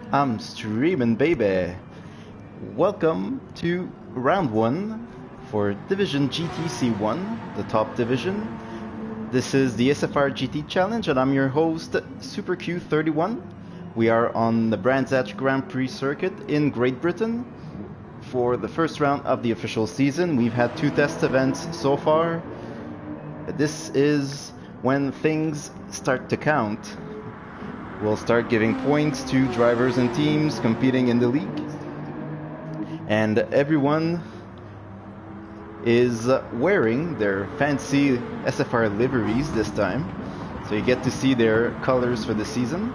I'm streaming, baby. Welcome to round one for Division GTC1, the top division. This is the SFR GT Challenge, and I'm your host, Super Q31. We are on the Brands Hatch Grand Prix circuit in Great Britain. For the first round of the official season, we've had 2 test events so far. This is when things start to count. We'll start giving points to drivers and teams competing in the league. And everyone is wearing their fancy SFR liveries this time. So you get to see their colors for the season.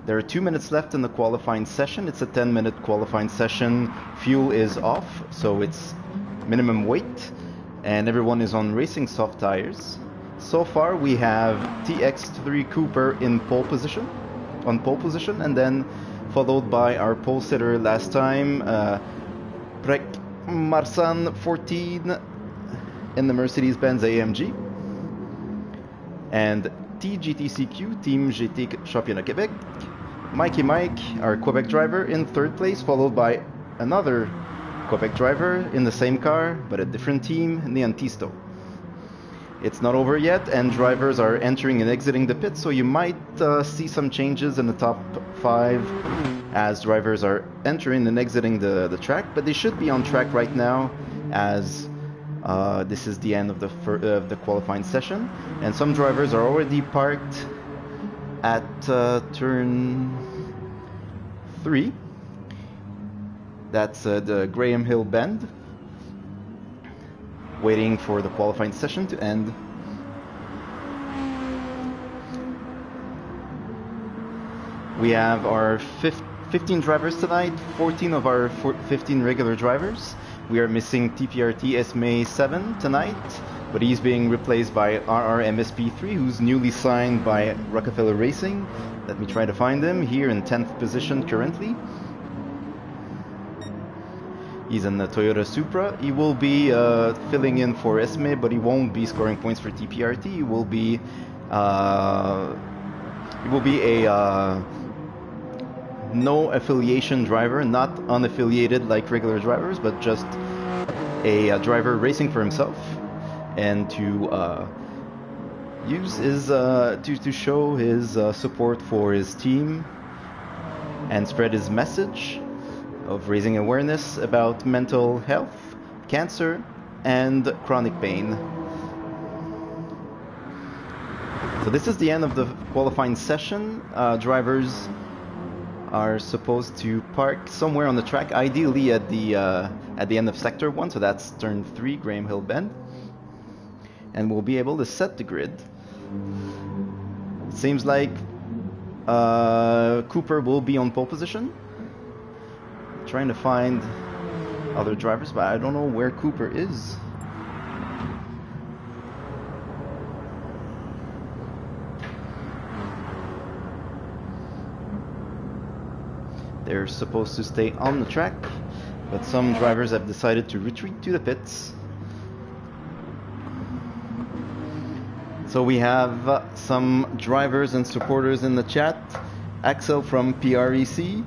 There are 2 minutes left in the qualifying session. It's a 10-minute qualifying session. Fuel is off, so it's minimum weight. And everyone is on racing soft tires. So far we have TX3 Cooper in pole position, and then followed by our pole sitter last time, Prek Marsan 14 in the Mercedes-Benz AMG, and TGTCQ Team GT Championnat Québec, Mikey Mike, our Quebec driver, in 3rd place, followed by another Quebec driver in the same car but a different team, Neantisto. It's not over yet, and drivers are entering and exiting the pit, so you might see some changes in the top 5 as drivers are entering and exiting the track, but they should be on track right now as this is the end of the qualifying session, and some drivers are already parked at turn 3. That's the Graham Hill Bend, waiting for the qualifying session to end. We have our 15 drivers tonight, 14 of our 15 regular drivers. We are missing TPRT Esme 7 tonight, but he's being replaced by RRMSP3, who's newly signed by Rockefeller Racing. Let me try to find him, here in 10th position currently. He's in the Toyota Supra. He will be filling in for Esme, but he won't be scoring points for TPRT. He will be a no affiliation driver, not unaffiliated like regular drivers, but just a driver racing for himself, and to use his to show his support for his team and spread his message of raising awareness about mental health, cancer, and chronic pain. So this is the end of the qualifying session. Drivers are supposed to park somewhere on the track, ideally at the end of Sector 1, so that's turn 3, Graham Hill Bend. And we'll be able to set the grid. It seems like Cooper will be on pole position. Trying to find other drivers, but I don't know where Cooper is. They're supposed to stay on the track, but some drivers have decided to retreat to the pits. So we have some drivers and supporters in the chat. Axel from PREC,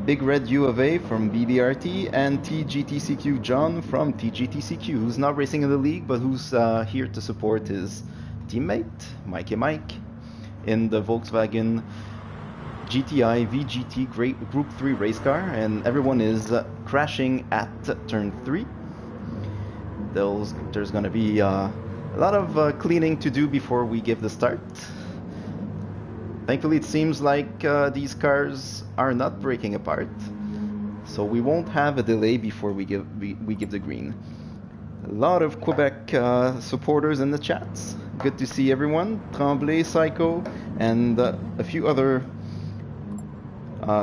Big Red U of A from BDRT, and TGTCQ John from TGTCQ, who's not racing in the league, but who's here to support his teammate, Mikey Mike, in the Volkswagen GTI VGT Group 3 race car, and everyone is crashing at turn 3. There's going to be a lot of cleaning to do before we give the start. Thankfully, it seems like these cars are not breaking apart, so we won't have a delay before we give the green. A lot of Quebec supporters in the chats. Good to see everyone. Tremblay, Psycho, and a few other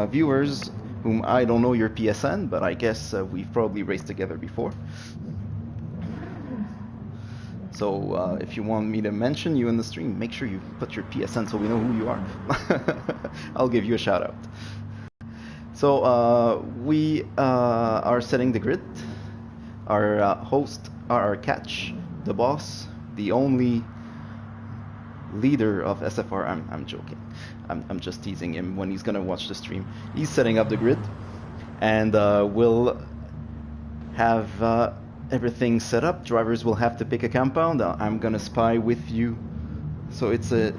viewers whom I don't know your PSN, but I guess we've probably raced together before. So if you want me to mention you in the stream, make sure you put your PSN so we know who you are. I'll give you a shout out. So we are setting the grid. Our host, our catch, the boss, the only leader of SFR. I'm joking. I'm just teasing him when he's gonna watch the stream. He's setting up the grid, and we'll have everything set up. Drivers will have to pick a compound. I'm gonna spy with you. So it's a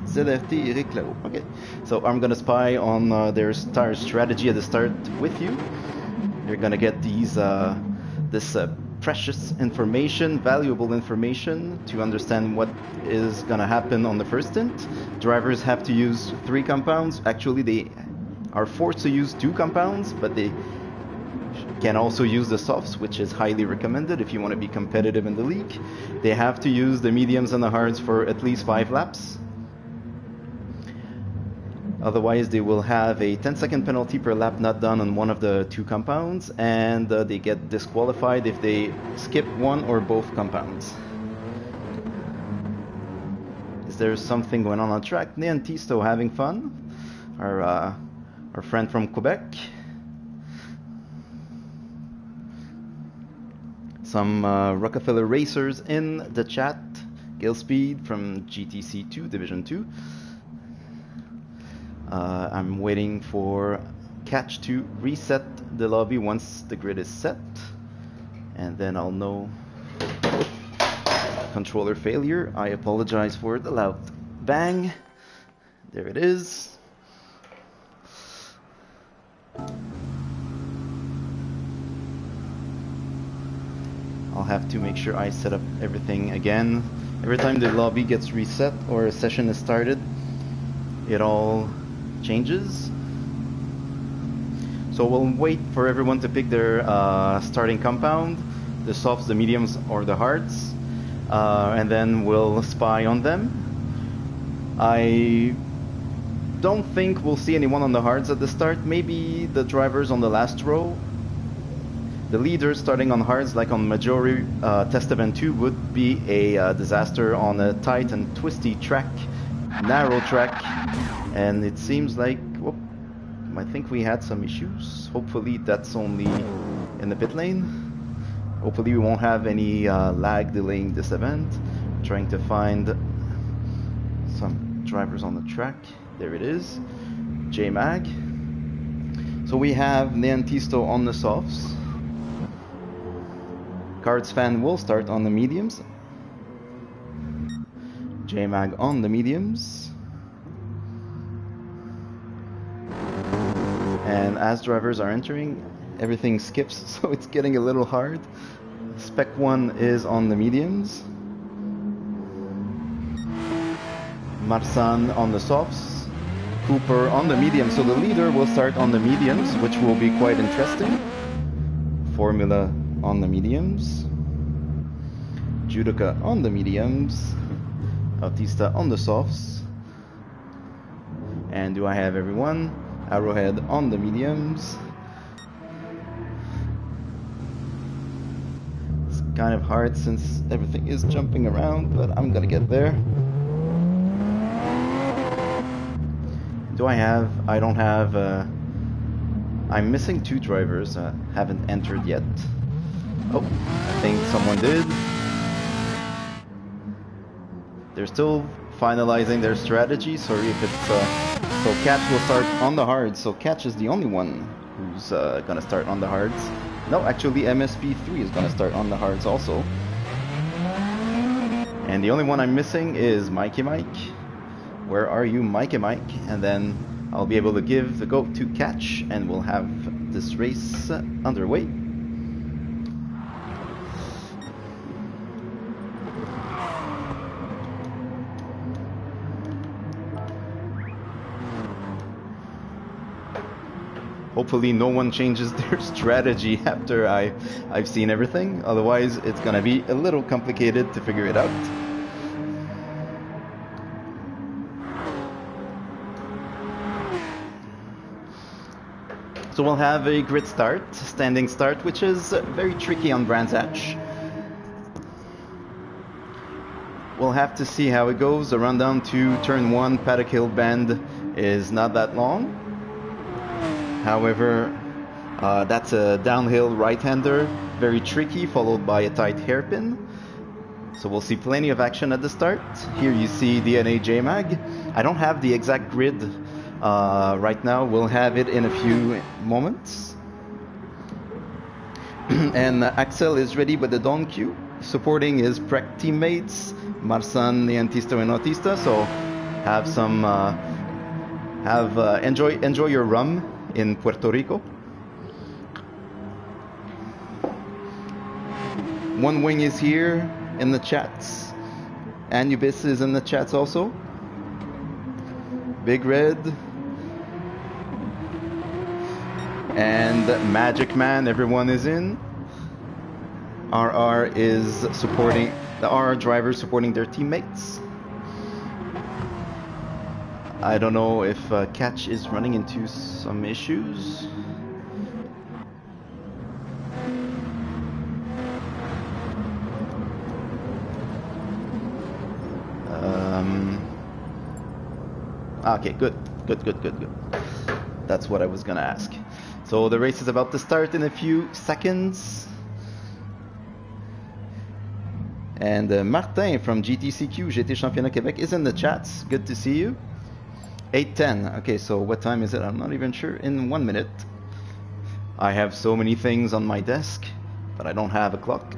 ZFT Eric Lao. Okay. So I'm gonna spy on their tire strategy at the start with you. You're gonna get these this precious information, valuable information to understand what is gonna happen on the first stint. Drivers have to use 3 compounds. Actually, they are forced to use 2 compounds, but they can also use the softs, which is highly recommended if you want to be competitive in the league. They have to use the mediums and the hards for at least 5 laps. Otherwise, they will have a 10-second penalty per lap not done on one of the 2 compounds, and they get disqualified if they skip one or both compounds. Is there something going on track? Neon Tisto having fun. Our friend from Quebec. Some Rockefeller racers in the chat. Gillspeed from GTC2, Division 2. I'm waiting for Catch to reset the lobby once the grid is set. And then I'll know. Controller failure. I apologize for the loud bang. There it is. I'll have to make sure I set up everything again. Every time the lobby gets reset or a session is started, it all changes. So we'll wait for everyone to pick their starting compound, the softs, the mediums, or the hards, and then we'll spy on them. I don't think we'll see anyone on the hards at the start. Maybe the drivers on the last row. The leaders starting on hards, like on Majori Test Event 2, would be a disaster on a tight and twisty track, narrow track, and it seems like, whoop, I think we had some issues. Hopefully that's only in the pit lane. Hopefully we won't have any lag delaying this event. I'm trying to find some drivers on the track. There it is, J-Mag. So we have Neantisto on the softs. Cards fan will start on the mediums. J-Mag on the mediums. And as drivers are entering, everything skips, so it's getting a little hard. Spec 1 is on the mediums. Marsan on the softs. Cooper on the mediums, so the leader will start on the mediums, which will be quite interesting. Formula on the mediums. Judica on the mediums. Autista on the softs. And do I have everyone? Arrowhead on the mediums. It's kind of hard since everything is jumping around, but I'm gonna get there. Do I have? I don't have. I'm missing 2 drivers. Haven't entered yet. Oh, I think someone did. They're still finalizing their strategy. Sorry if it's. So Catch will start on the hards. So Catch is the only one who's gonna start on the hards. No, actually MSP3 is gonna start on the hards also. And the only one I'm missing is Mikey Mike. Where are you, Mikey Mike? And then I'll be able to give the go to Catch, and we'll have this race underway. Hopefully no one changes their strategy after I've seen everything. Otherwise, it's gonna be a little complicated to figure it out. So we'll have a grid start, standing start, which is very tricky on Brands Hatch. We'll have to see how it goes. The rundown to turn 1 Paddock Hill Bend is not that long. However, that's a downhill right-hander, very tricky, followed by a tight hairpin. So we'll see plenty of action at the start. Here you see DNA JMAG. I don't have the exact grid right now. We'll have it in a few moments. And Axel is ready with the Dawn queue. Supporting his Prec teammates, Marsan, Neantisto, and Autista. So have some, enjoy your rum in Puerto Rico. One Wing is here in the chats. Anubis is in the chats also. Big Red. And Magic Man, everyone is in. RR is supporting, the RR drivers supporting their teammates. I don't know if Catch is running into some issues. Okay, good. That's what I was gonna ask. So the race is about to start in a few seconds. And Martin from GTC1, GT Championnat Québec is in the chats. Good to see you. 8:10. Okay, so what time is it? I'm not even sure. In 1 minute. I have so many things on my desk, but I don't have a clock.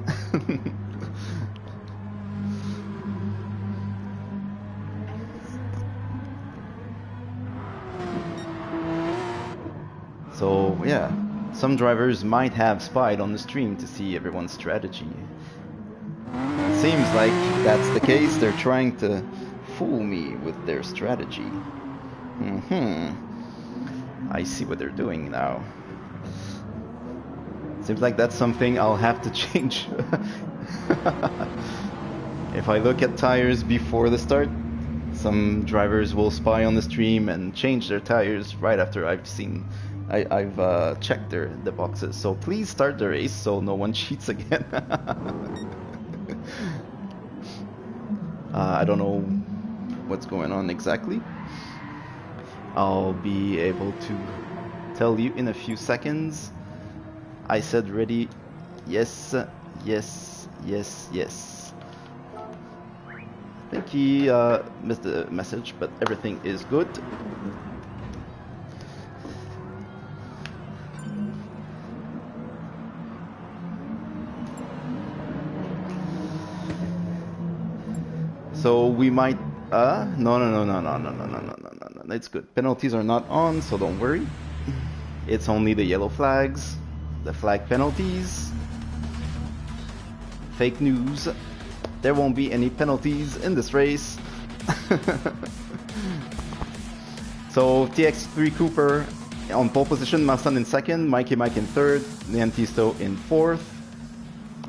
So yeah, some drivers might have spied on the stream to see everyone's strategy. It seems like that's the case. They're trying to fool me with their strategy. I see what they're doing now. Seems like that's something I'll have to change. If I look at tires before the start, some drivers will spy on the stream and change their tires right after I've checked the boxes. So please start the race so no one cheats again. I don't know what's going on exactly. I'll be able to tell you in a few seconds. I said ready. Yes. I think he missed the message, but everything is good. So we might no, it's good. Penalties are not on, so don't worry. It's only the yellow flags, the flag penalties. Fake news. There won't be any penalties in this race. So TX3 Cooper on pole position, Marsan in second, Mikey Mike in third, Neantisto in fourth.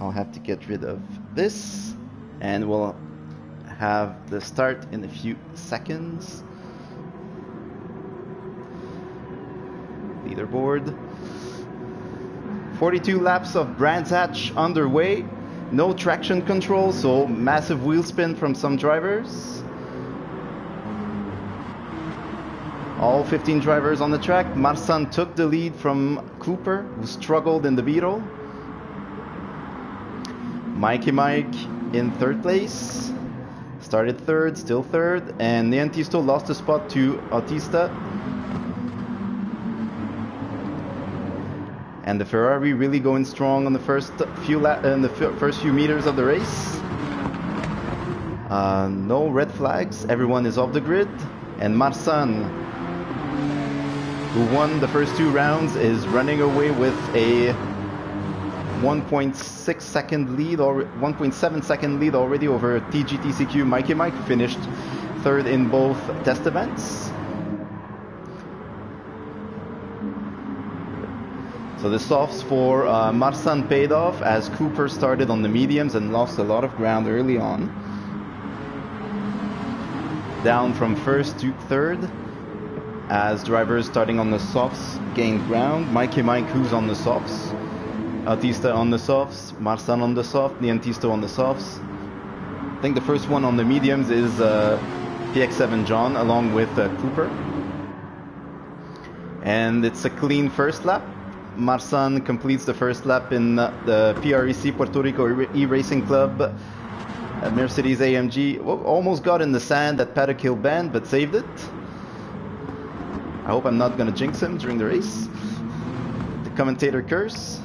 I'll have to get rid of this, and we'll have the start in a few seconds. Leaderboard. 42 laps of Brands Hatch underway. No traction control, so massive wheel spin from some drivers. All 15 drivers on the track. Marsan took the lead from Cooper, who struggled in the Beetle. Mikey Mike in third place. Started third, still third, and Neantisto lost a spot to Autista. And the Ferrari really going strong on the first few meters of the race. No red flags. Everyone is off the grid, and Marsan, who won the first two rounds, is running away with a 1.6 second lead or 1.7 second lead already over TGTCQ. Mikey Mike finished third in both test events. So the softs for Marsan paid off as Cooper started on the mediums and lost a lot of ground early on. Down from first to third as drivers starting on the softs gained ground. Mikey Mike, who's on the softs. Autista on the softs, Marsan on the soft, Neantisto on the softs. I think the first one on the mediums is PX7 John along with Cooper. And it's a clean first lap. Marsan completes the first lap in the PREC Puerto Rico E-Racing Club A Mercedes AMG almost got in the sand at Paddock Hill Bend, but saved it. I hope I'm not gonna jinx him during the race. The commentator curse.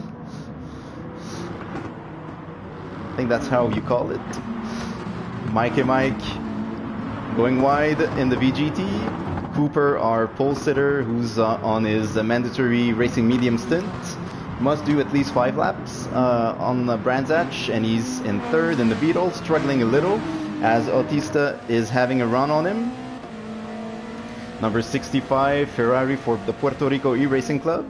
I think that's how you call it. Mike going wide in the VGT. Cooper, our pole sitter, who's on his mandatory racing medium stint, must do at least 5 laps on Brands Hatch, and he's in third in the Beetle, struggling a little as Autista is having a run on him. Number 65, Ferrari for the Puerto Rico E-Racing Club.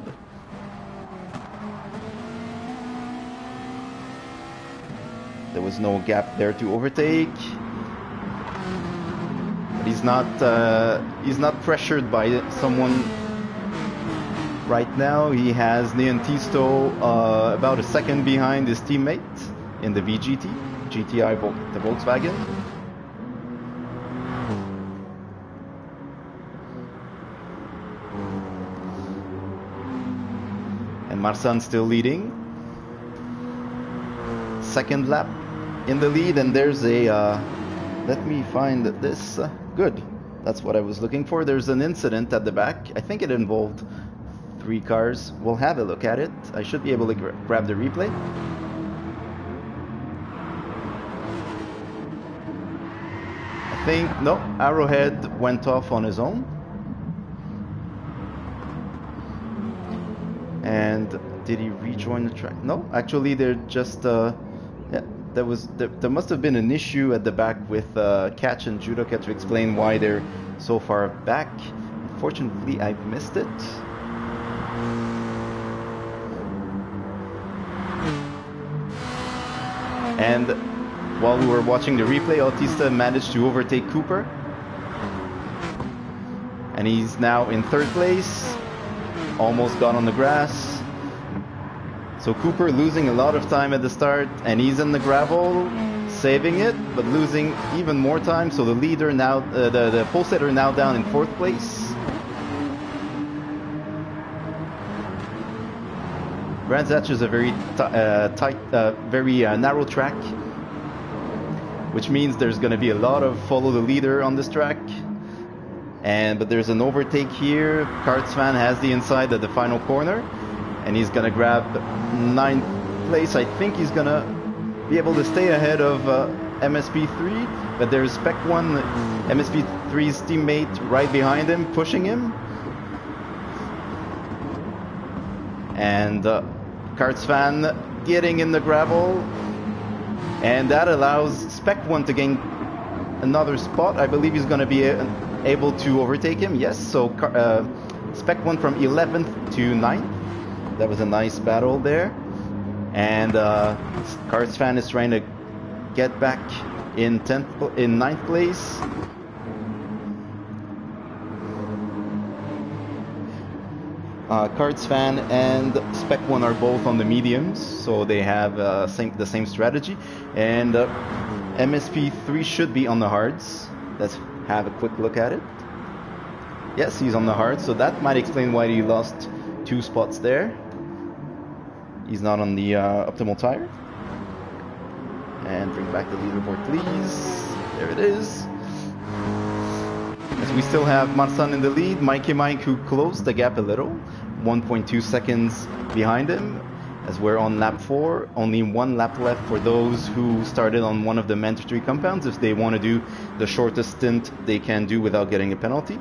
There was no gap there to overtake. But he's not pressured by someone right now. He has Niantisto about a second behind his teammate in the VGT, GTI, the Volkswagen. And Marsan still leading. Second lap in the lead, and there's a let me find this. Good, that's what I was looking for. There's an incident at the back. I think it involved 3 cars. We'll have a look at it. I should be able to grab the replay. I think, no, Arrowhead went off on his own. And did he rejoin the track? No, actually they're just yeah, there must have been an issue at the back with Catch and Judoka to explain why they're so far back. Unfortunately, I've missed it. And while we were watching the replay, Autista managed to overtake Cooper. And he's now in third place. Almost got on the grass. So Cooper losing a lot of time at the start, and he's in the gravel, saving it, but losing even more time. So the leader now, the pole sitter now down in 4th place. Brands Hatch is a very tight, very narrow track, which means there's going to be a lot of follow the leader on this track. But there's an overtake here. Kartsvan has the inside at the final corner, and he's gonna grab 9th place. I think he's gonna be able to stay ahead of MSP3, but there's Spec 1, MSP3's teammate, right behind him, pushing him. And Kartsvan getting in the gravel, and that allows Spec 1 to gain another spot. I believe he's gonna be able to overtake him, yes. So Spec 1 from 11th to 9th. That was a nice battle there. And Kartsvan is trying to get back in 9th place. Kartsvan and Spec 1 are both on the mediums, so they have the same strategy. And MSP3 should be on the hards. Let's have a quick look at it. Yes, he's on the hard, so that might explain why he lost 2 spots there. He's not on the optimal tire. And bring back the leaderboard, please. There it is. As we still have Marsan in the lead, Mike who closed the gap a little, 1.2 seconds behind him. As we're on lap 4, only 1 lap left for those who started on one of the mandatory compounds. If they want to do the shortest stint they can do without getting a penalty.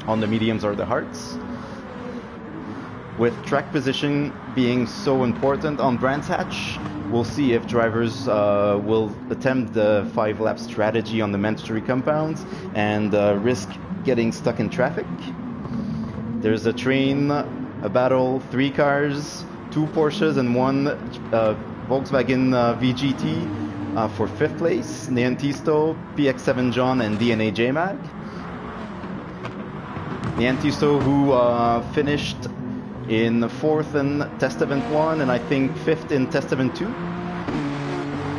On the mediums or the hards. With track position being so important on Brands Hatch, we'll see if drivers will attempt the 5-lap strategy on the mandatory compounds and risk getting stuck in traffic. There's a train, a battle, 3 cars, 2 Porsches and 1 Volkswagen VGT for 5th place. Niantisto, PX7 John and DNA JMag. Niantisto, who finished in 4th in Test Event 1 and I think 5th in Test Event 2.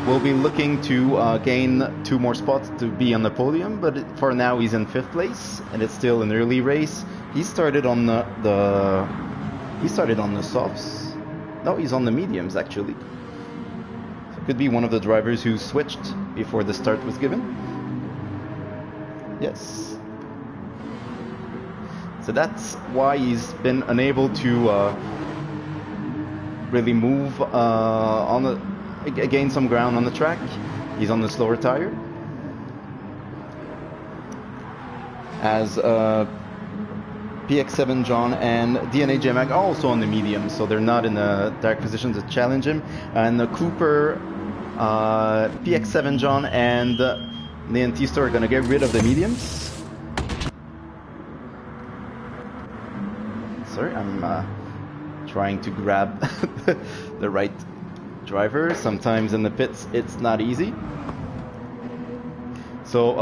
Will be looking to gain 2 more spots to be on the podium, but for now he's in 5th place and it's still an early race. He started on the softs. No, he's on the mediums actually. Could be one of the drivers who switched before the start was given. Yes. So that's why he's been unable to really move gain some ground on the track. He's on the slower tire. As PX7 John and DNA JMag are also on the medium, so they're not in a direct position to challenge him. And Cooper, PX7 John, and Leontisto are going to get rid of the mediums. Sorry, I'm trying to grab the right driver. Sometimes in the pits it's not easy. So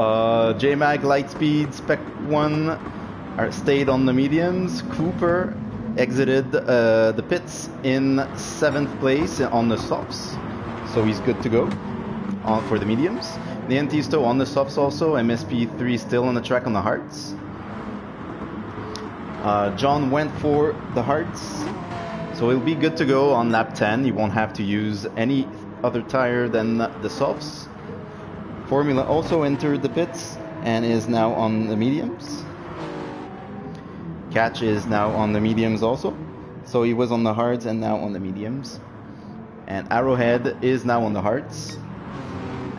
JMag, Lightspeed, Spec 1 stayed on the mediums. Cooper exited the pits in 7th place on the softs, so he's good to go for the mediums. Leontisto on the softs also. MSP3 still on the track on the hards. John went for the hards, so he'll be good to go on lap 10. He won't have to use any other tire than the softs. Formula also entered the pits and is now on the mediums. Catch is now on the mediums also. So he was on the hards and now on the mediums. And Arrowhead is now on the hards,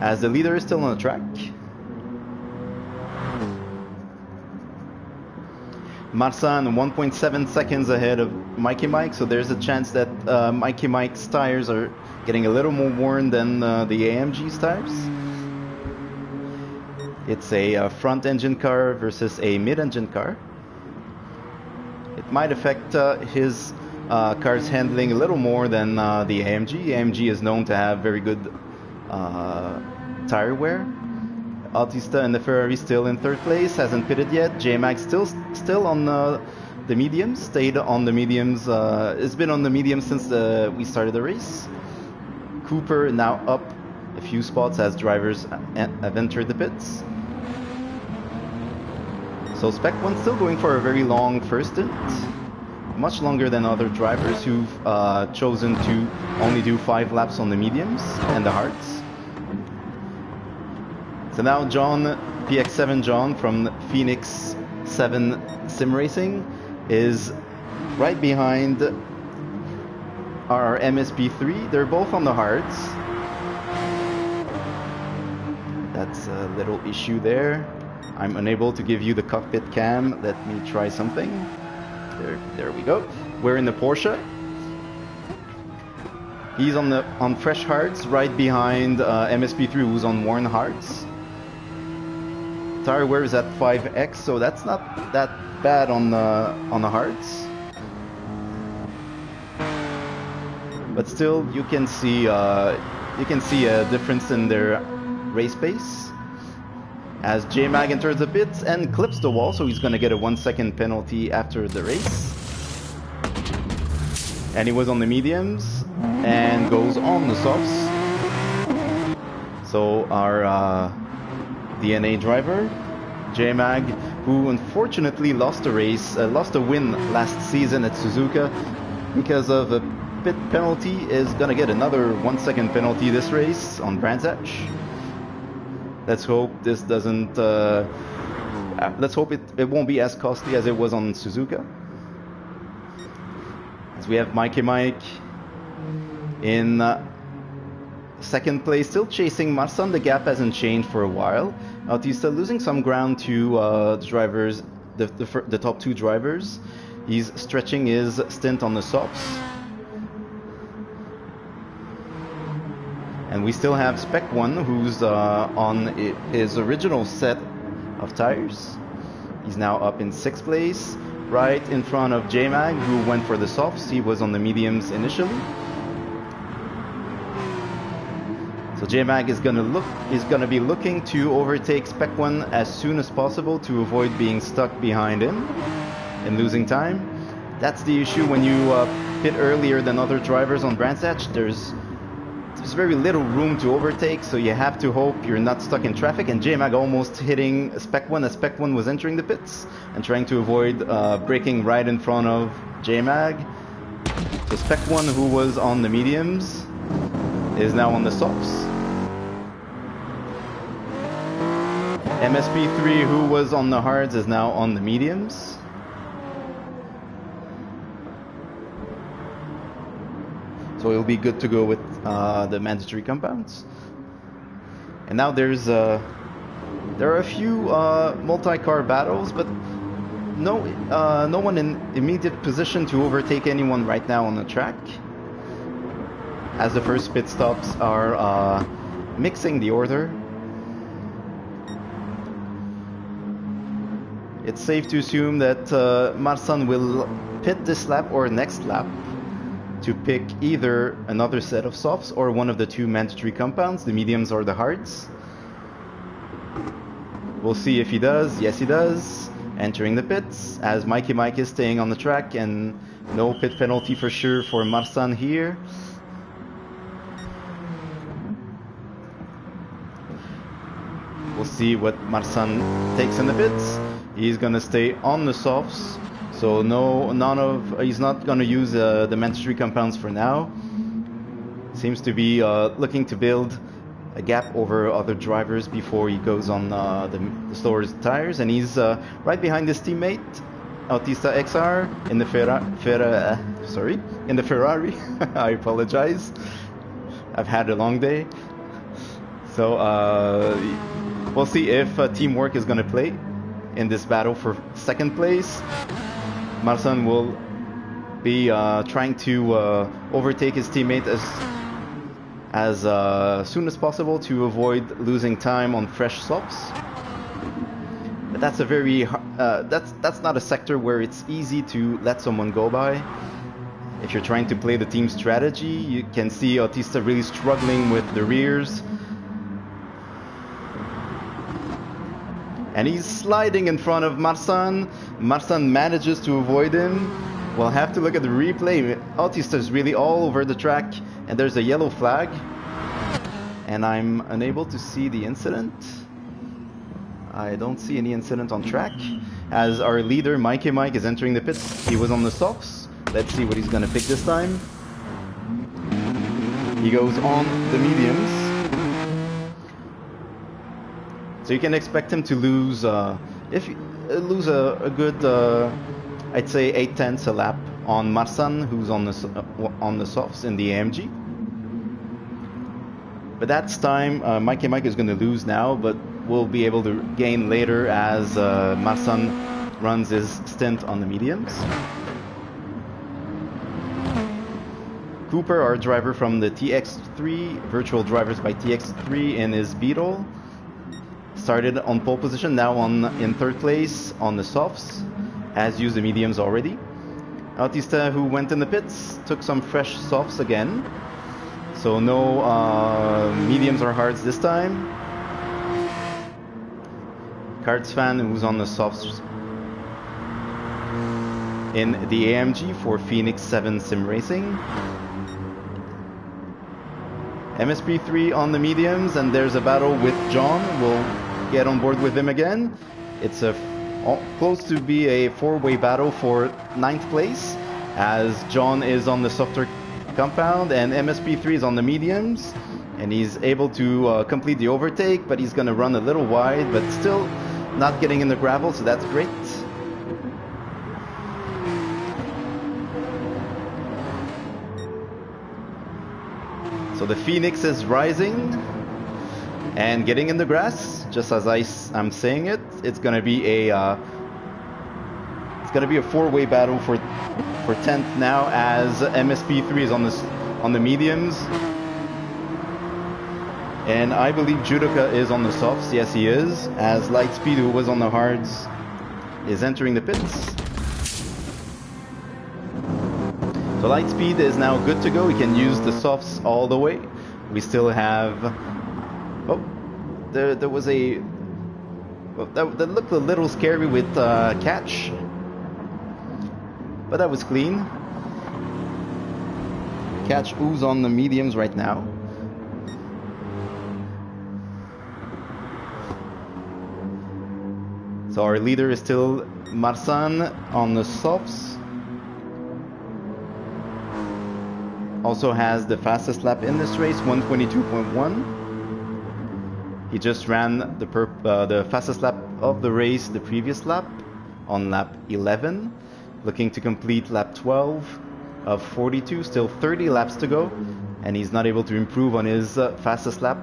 as the leader is still on the track. Marsan 1.7 seconds ahead of Mikey Mike, so there's a chance that Mikey Mike's tires are getting a little more worn than the AMG's tires. It's a front engine car versus a mid-engine car. It might affect his car's handling a little more than the AMG. AMG is known to have very good tire wear. Altista and the Ferrari still in 3rd place, hasn't pitted yet. JMag still on the mediums, stayed on the mediums. It's been on the mediums since we started the race. Cooper now up a few spots as drivers have entered the pits. So Spec 1 still going for a very long first stint, much longer than other drivers who've chosen to only do 5 laps on the mediums and the hards. So now John, PX7 John from Phoenix 7 Sim Racing is right behind our MSP3. They're both on the hards. That's a little issue there. I'm unable to give you the cockpit cam. Let me try something. There we go. We're in the Porsche. He's on fresh hards, right behind MSP3, who's on worn hards. Tire wear is at 5x, so that's not that bad on the hards. But still, you can see a difference in their race pace. As JMag enters the pits and clips the wall, so he's going to get a 1-second penalty after the race. And he was on the mediums and goes on the softs. So our DNA driver, JMag, who unfortunately lost a win last season at Suzuka because of a pit penalty, is going to get another 1-second penalty this race on Brands Hatch. Let's hope this doesn't. Let's hope it won't be as costly as it was on Suzuka. As we have Mikey Mike in 2nd place, still chasing Marsan. The gap hasn't changed for a while. Altista losing some ground to drivers, the top 2 drivers. He's stretching his stint on the softs. And we still have Spec 1, who's on his original set of tires. He's now up in 6th place, right in front of JMag, who went for the softs. He was on the mediums initially. So JMag is gonna be looking to overtake Spec 1 as soon as possible to avoid being stuck behind him and losing time. That's the issue when you pit earlier than other drivers on Brands Hatch. There's very little room to overtake, so you have to hope you're not stuck in traffic. And JMag almost hitting Spec 1 as Spec 1 was entering the pits and trying to avoid braking right in front of JMag. So Spec 1, who was on the mediums, is now on the softs. MSP3, who was on the hards, is now on the mediums. So he'll be good to go with the mandatory compounds. And now there are a few multi-car battles, but no one in immediate position to overtake anyone right now on the track, as the first pit stops are mixing the order. It's safe to assume that Marsan will pit this lap or next lap to pick either another set of softs or one of the two mandatory compounds, the mediums or the hards. We'll see if he does. Yes, he does. Entering the pits, as Mikey Mike is staying on the track, and no pit penalty for sure for Marsan here. We'll see what Marsan takes in the pits. He's gonna stay on the softs, so he's not gonna use the mandatory compounds for now. Seems to be looking to build a gap over other drivers before he goes on the slower tires, and he's right behind his teammate Autista XR in the Ferrari. I apologize. I've had a long day, so we'll see if teamwork is going to play in this battle for second place. Marsan will be trying to overtake his teammate as soon as possible to avoid losing time on fresh softs. But that's a very that's not a sector where it's easy to let someone go by. If you're trying to play the team strategy, you can see Autista really struggling with the rears. And he's sliding in front of Marsan. Marsan manages to avoid him. We'll have to look at the replay. Autista is really all over the track, and there's a yellow flag. And I'm unable to see the incident. I don't see any incident on track. As our leader, Mikey Mike, is entering the pits. He was on the softs. Let's see what he's going to pick this time. He goes on the mediums. So you can expect him to lose, a good, I'd say 8/10 a lap on Marsan, who's on the softs in the AMG. But that's time. Mikey Mike is going to lose now, but we'll be able to gain later as Marsan runs his stint on the mediums. Cooper, our driver from the TX3, Virtual Drivers by TX3 in his Beetle, started on pole position, now in third place on the softs, has used the mediums already. Autista, who went in the pits, took some fresh softs again, so no mediums or hards this time. Karts fan, who's on the softs in the AMG for Phoenix 7 Sim Racing. MSP3 on the mediums, and there's a battle with John. We'll get on board with him again. It's close to be a four-way battle for 9th place, as John is on the softer compound and MSP3 is on the mediums, and he's able to complete the overtake, but he's going to run a little wide, but still not getting in the gravel, so that's great. So the Phoenix is rising and getting in the grass, just as I'm saying it. It's gonna be a four-way battle for 10th now, as MSP3 is on the mediums, and I believe Judica is on the softs. Yes, he is, as Lightspeed, who was on the hards, is entering the pits. So Lightspeed is now good to go. We can use the softs all the way. We still have... Oh, there was a... Well, that looked a little scary with catch. But that was clean. Catch who's on the mediums right now. So our leader is still Marsan on the softs. also has the fastest lap in this race, 122.1. He just ran the fastest lap of the race the previous lap on lap 11, looking to complete lap 12 of 42, still 30 laps to go, and he's not able to improve on his fastest lap.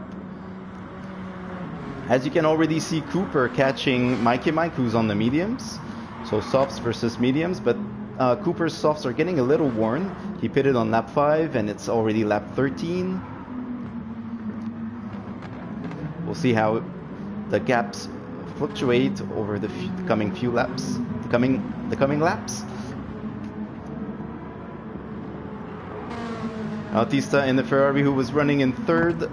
As you can already see, Cooper catching Mikey Mike, who's on the mediums, so softs versus mediums, but Cooper's softs are getting a little worn. He pitted on lap 5 and it's already lap 13. We'll see how the gaps fluctuate over the coming few laps, the coming laps. Bautista in the Ferrari, who was running in third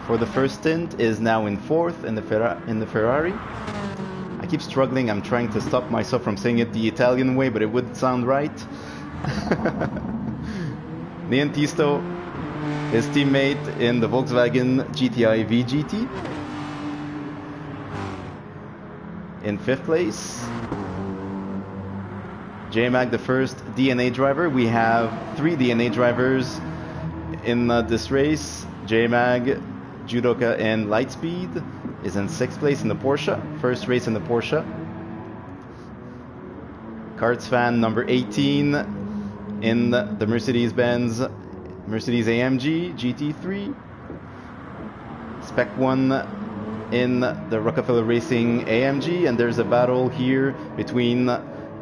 for the first stint, is now in fourth in the Ferrari. I keep struggling. I'm trying to stop myself from saying it the Italian way, but it would sound right. Niantisto, his teammate in the Volkswagen GTI VGT, in fifth place. J-Mag, the first DNA driver. We have 3 DNA drivers in this race. J-Mag, Judoka, and Lightspeed is in 6th place in the Porsche. First race in the Porsche. Karts fan number 18 in the Mercedes-Benz Mercedes-AMG GT3. Spec 1 in the Rockefeller Racing AMG, and there's a battle here between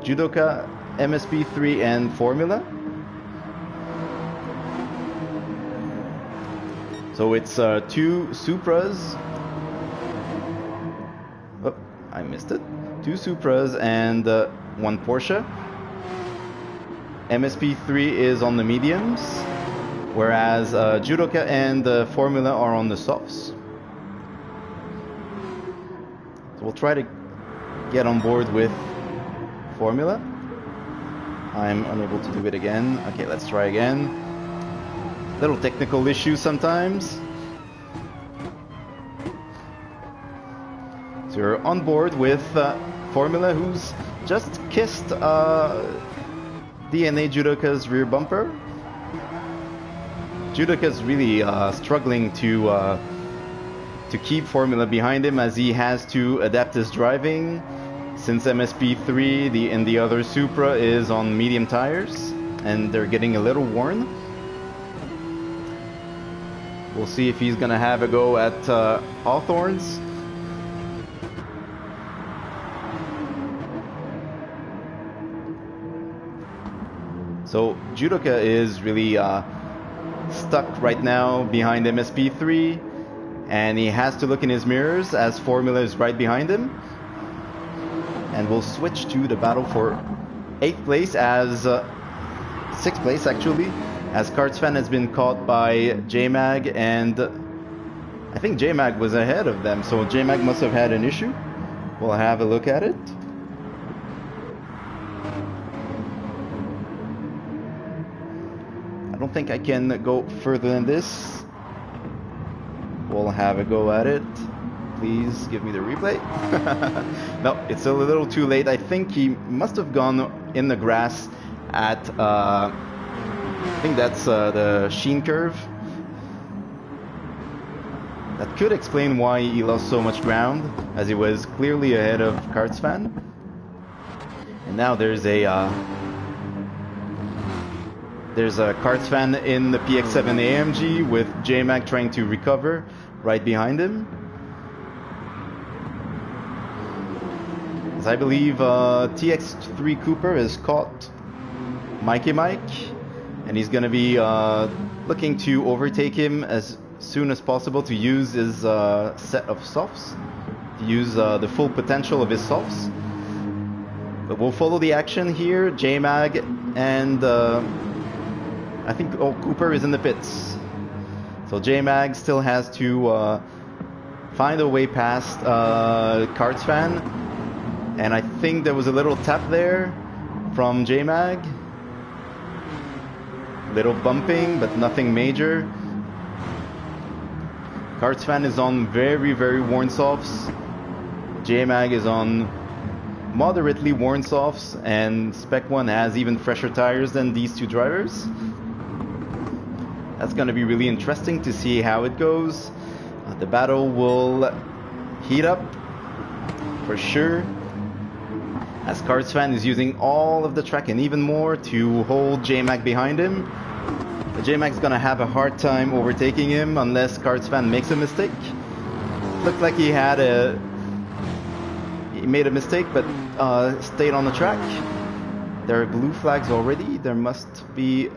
Judoka, MSP3, and Formula. So it's 2 Supras. Oh, I missed it. 2 Supras and 1 Porsche. MSP3 is on the mediums, whereas Judoka and Formula are on the softs. So we'll try to get on board with Formula. I'm unable to do it again. Okay, let's try again. Little technical issues sometimes. So you're on board with Formula, who's just kissed DNA Judoka's rear bumper. Judoka's really struggling to keep Formula behind him, as he has to adapt his driving, since MSP3 and the other Supra is on medium tires and they're getting a little worn. We'll see if he's gonna have a go at Hawthorns. So Judoka is really stuck right now behind MSP3, and he has to look in his mirrors as Formula is right behind him. And we'll switch to the battle for 8th place, as 6th place actually, as Kartsfan has been caught by J-Mag, and I think J-Mag was ahead of them, so J-Mag must have had an issue. We'll have a look at it. I don't think I can go further than this. We'll have a go at it. Please give me the replay. No, it's a little too late. I think he must have gone in the grass at I think that's the Sheen curve. That could explain why he lost so much ground, as he was clearly ahead of Kartsfan. And now there's a Kartsfan in the PX7 AMG with J-Mag trying to recover right behind him. As I believe TX3 Cooper has caught Mikey Mike, and he's going to be looking to overtake him as soon as possible to use his set of softs, to use the full potential of his softs. But we'll follow the action here. J-Mag and I think Cooper is in the pits. So J-Mag still has to find a way past Kartsfan, and I think there was a little tap there from J-Mag. Little bumping, but nothing major. Kartsfan is on very, very worn softs. J-Mag is on moderately worn softs, and Spec 1 has even fresher tires than these two drivers. That's going to be really interesting to see how it goes. The battle will heat up for sure, as Cardsfan is using all of the track and even more to hold J-Mac behind him. J-Mac's gonna have a hard time overtaking him unless Cardsfan makes a mistake. Looked like he made a mistake, but stayed on the track. There are blue flags already. There must be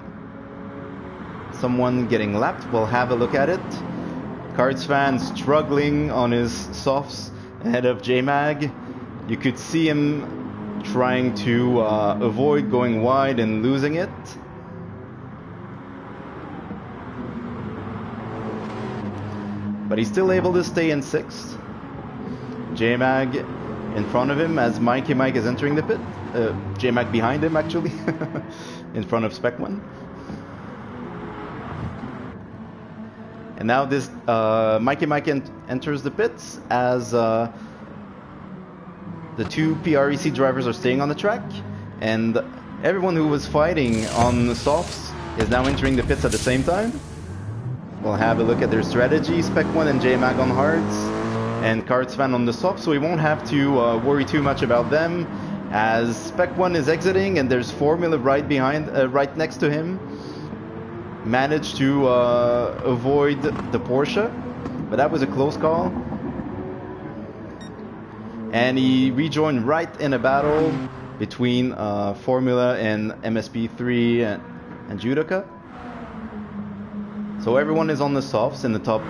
someone getting lapped. We'll have a look at it. Cardsfan struggling on his softs ahead of J-Mag. You could see him trying to avoid going wide and losing it. But he's still able to stay in 6th. J-Mag in front of him as Mikey Mike is entering the pit. J-Mag behind him, actually, in front of Spec 1. And now this Mikey Mike enters the pits as the 2 PREC drivers are staying on the track, and everyone who was fighting on the softs is now entering the pits at the same time. We'll have a look at their strategy. Spec 1 and J-Mag on hards, and Cardsfan on the soft, so we won't have to worry too much about them, as Spec 1 is exiting and there's Formula right behind, right next to him. Managed to avoid the Porsche, but that was a close call. And he rejoined right in a battle between Formula and MSP3 and Judica. So everyone is on the softs in the top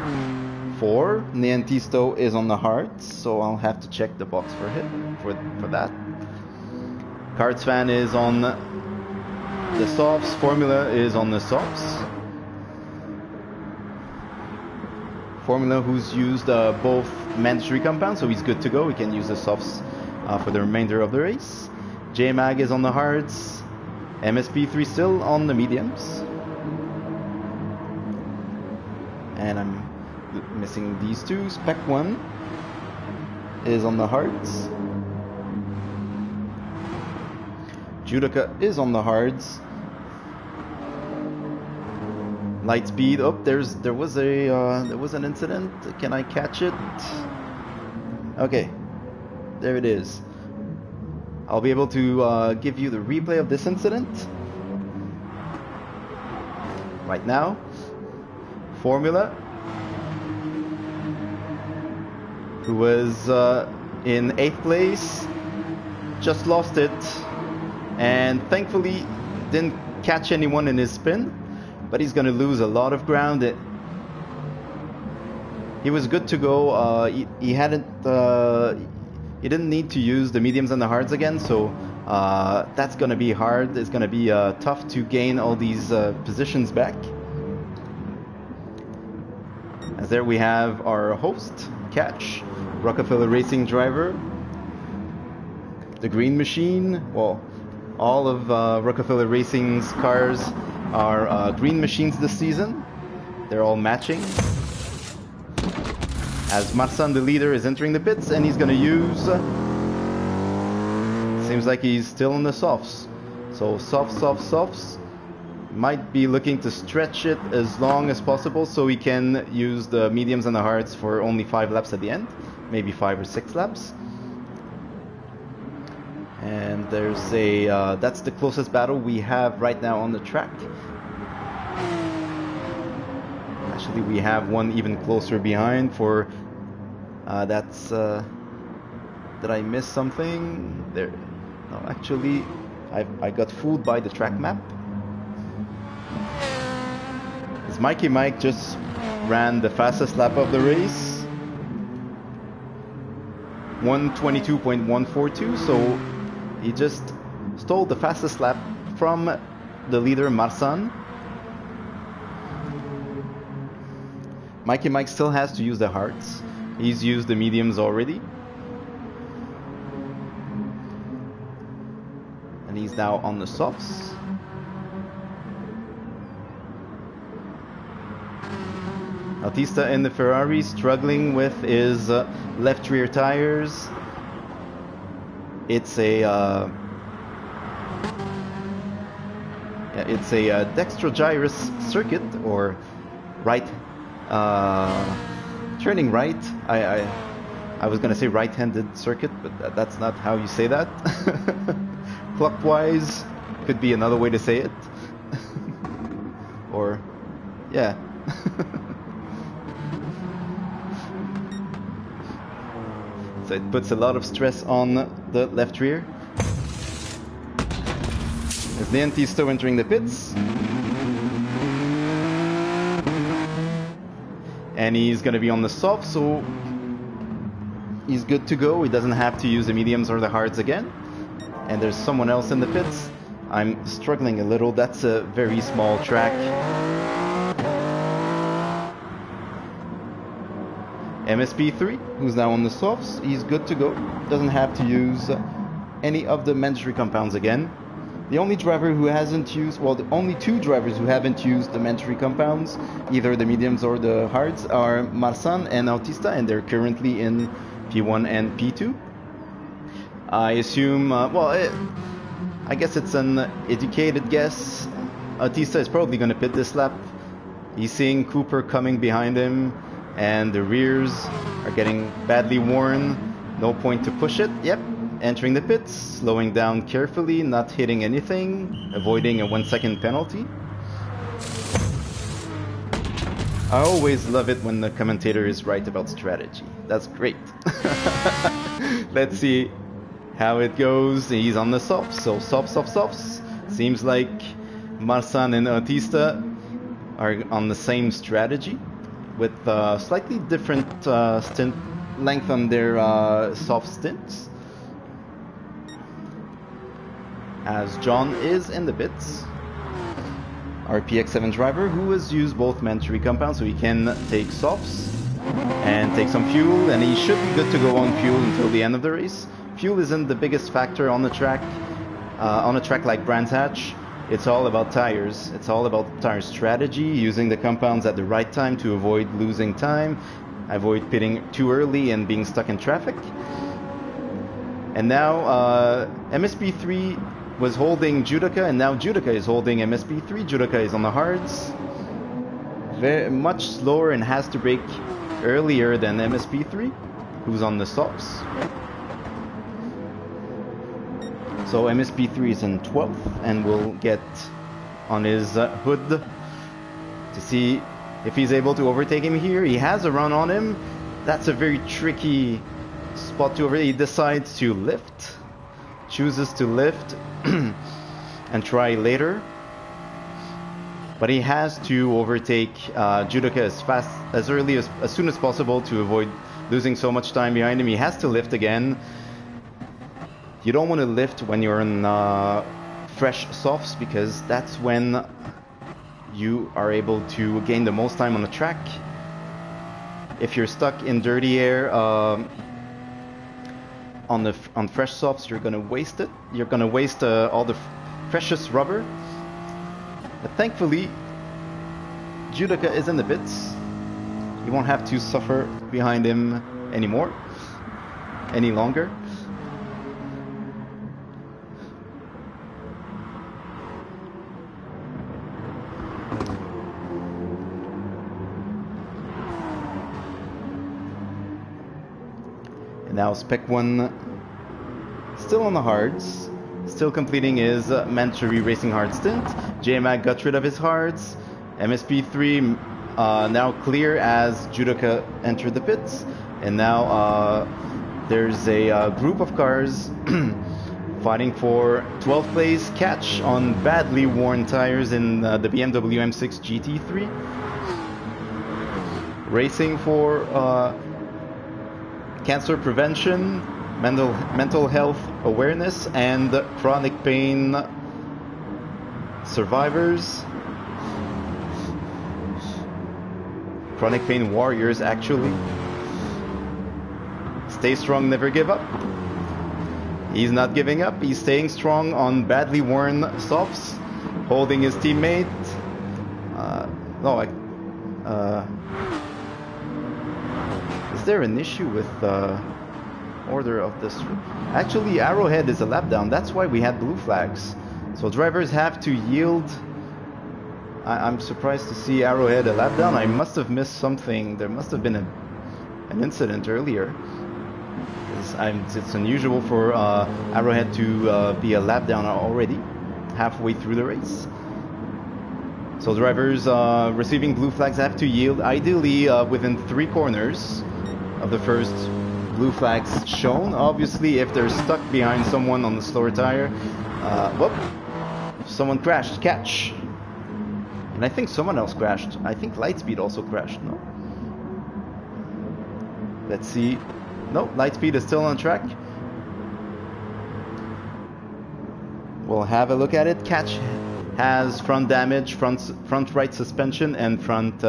4. Niantisto is on the hards, so I'll have to check the box for him for that. Cardsfan is on the softs. Formula is on the softs. Formula, who's used both mandatory compounds, so he's good to go. He can use the softs for the remainder of the race. J-Mag is on the hards. MSP3 still on the mediums. And I'm missing these two. Spec 1 is on the hards. Judica is on the hards. Lightspeed. Oh, there was an incident. Can I catch it? Okay, there it is. I'll be able to give you the replay of this incident right now. Formula, who was in 8th place, just lost it, and thankfully didn't catch anyone in his spin, but he's going to lose a lot of ground. He was good to go. He didn't need to use the mediums and the hards again, so that's going to be hard. It's going to be tough to gain all these positions back. As there we have our host, Catch, Rockefeller Racing driver, the Green Machine. Well, all of Rockefeller Racing's cars are green machines this season. They're all matching. As Marsan, the leader, is entering the pits, and he's going to use... seems like he's still in the softs. So softs. Might be looking to stretch it as long as possible so he can use the mediums and the hards for only 5 laps at the end. Maybe 5 or 6 laps. And there's a... that's the closest battle we have right now on the track. Actually, we have one even closer behind for... that's... did I miss something? There... No, actually, I got fooled by the track map. As Mikey Mike just ran the fastest lap of the race. 1:22.142, so he just stole the fastest lap from the leader, Marsan. Mikey Mike still has to use the hards. He's used the mediums already. And he's now on the softs. Bautista in the Ferrari struggling with his left rear tires. It's a dextrogyrus circuit, or right, turning right. I was gonna say right-handed circuit, but that's not how you say that. Clockwise could be another way to say it. Or, yeah. So it puts a lot of stress on the left rear. As the Antista entering the pits. And he's going to be on the soft, so he's good to go. He doesn't have to use the mediums or the hards again. And there's someone else in the pits. I'm struggling a little. That's a very small track. MSP3, who's now on the softs, he's good to go. Doesn't have to use any of the mandatory compounds again. The only driver who hasn't used, well, the only two drivers who haven't used the mandatory compounds, either the mediums or the hards, are Marsan and Autista, and they're currently in P1 and P2. I assume, I guess it's an educated guess. Autista is probably going to pit this lap. He's seeing Cooper coming behind him, and the rears are getting badly worn. No point to push it. Yep, entering the pits, slowing down carefully, not hitting anything, avoiding a 1 second penalty. I always love it when the commentator is right about strategy. That's great. Let's see how it goes. He's on the softs, so softs. Seems like Marsan and Autista are on the same strategy, with slightly different stint length on their soft stints. As John is in the pits, our PX7 driver, who has used both mandatory compounds, so he can take softs and take some fuel, and he should be good to go on fuel until the end of the race. Fuel isn't the biggest factor on the track. On a track like Brands Hatch, it's all about tires. It's all about tire strategy, using the compounds at the right time to avoid losing time, avoid pitting too early and being stuck in traffic. And now MSP3 was holding Judica, and now Judica is holding MSP3. Judica is on the hards, very much slower and has to brake earlier than MSP3, who's on the softs. So MSP3 is in 12th and will get on his hood to see if he's able to overtake him here. He has a run on him. That's a very tricky spot to overtake. He decides to lift, chooses to lift and try later. But he has to overtake Judica as soon as possible to avoid losing so much time behind him. He has to lift again. You don't want to lift when you're in fresh softs, because that's when you are able to gain the most time on the track. If you're stuck in dirty air on fresh softs, you're going to waste it. You're going to waste all the precious rubber. But thankfully, Judica is in the pits. You won't have to suffer behind him any longer. Now Spec 1 still on the hards, still completing his mandatory racing hard stint. JMAC got rid of his hards. MSP3 now clear as Judica entered the pits. And now there's a group of cars fighting for 12th place catch on badly worn tires in the BMW M6 GT3. Racing for cancer prevention, mental health awareness, and chronic pain survivors. Chronic pain warriors, actually. Stay strong, never give up. He's not giving up. He's staying strong on badly worn softs, holding his teammate. Is there an issue with order of this? Actually, Arrowhead is a lap down. That's why we had blue flags. So drivers have to yield I'm surprised to see Arrowhead a lap down. I must have missed something. There must have been an incident earlier. It's unusual for Arrowhead to be a lap down already, halfway through the race. So drivers receiving blue flags have to yield, ideally within 3 corners of the first blue flags shown. Obviously, if they're stuck behind someone on the slower tire, whoop, someone crashed, catch. And I think someone else crashed. I think Lightspeed also crashed, no? Let's see. No, Lightspeed is still on track. We'll have a look at it. Catch has front damage, front right suspension, and front...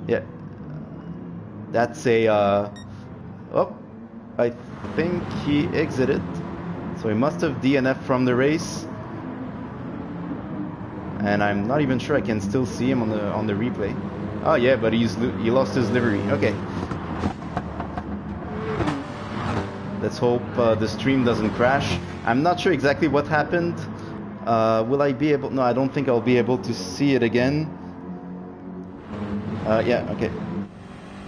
yeah. That's a... oh, I think he exited. So he must have DNF from the race. And I'm not even sure I can still see him on the replay. Oh yeah, but he lost his livery. Okay. Let's hope the stream doesn't crash. I'm not sure exactly what happened. Will I be able... No, I don't think I'll be able to see it again. Yeah, okay.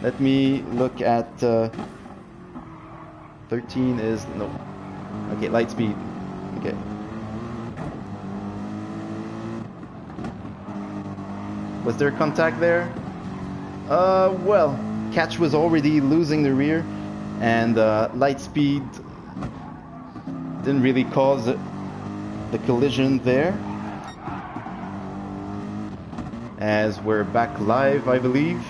Let me look at... 13 is... No. Okay, Lightspeed. Okay. Was there contact there? Well, Catch was already losing the rear, and Lightspeed didn't really cause the collision there. As we're back live, I believe.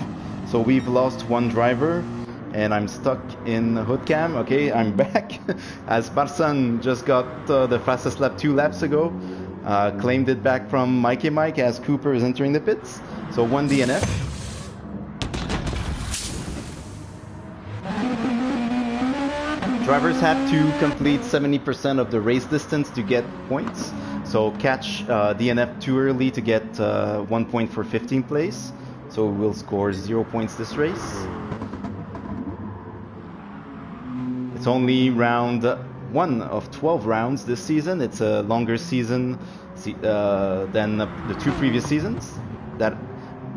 So we've lost one driver, and I'm stuck in hood cam. Okay, I'm back. As Marsan just got the fastest lap 2 laps ago. Claimed it back from Mikey Mike as Cooper is entering the pits. So 1 DNF. Drivers have to complete 70% of the race distance to get points. So Catch DNF too early to get 1 point for 15th place. So we'll score 0 points this race. It's only round 1 of 12 rounds this season. It's a longer season than the 2 previous seasons that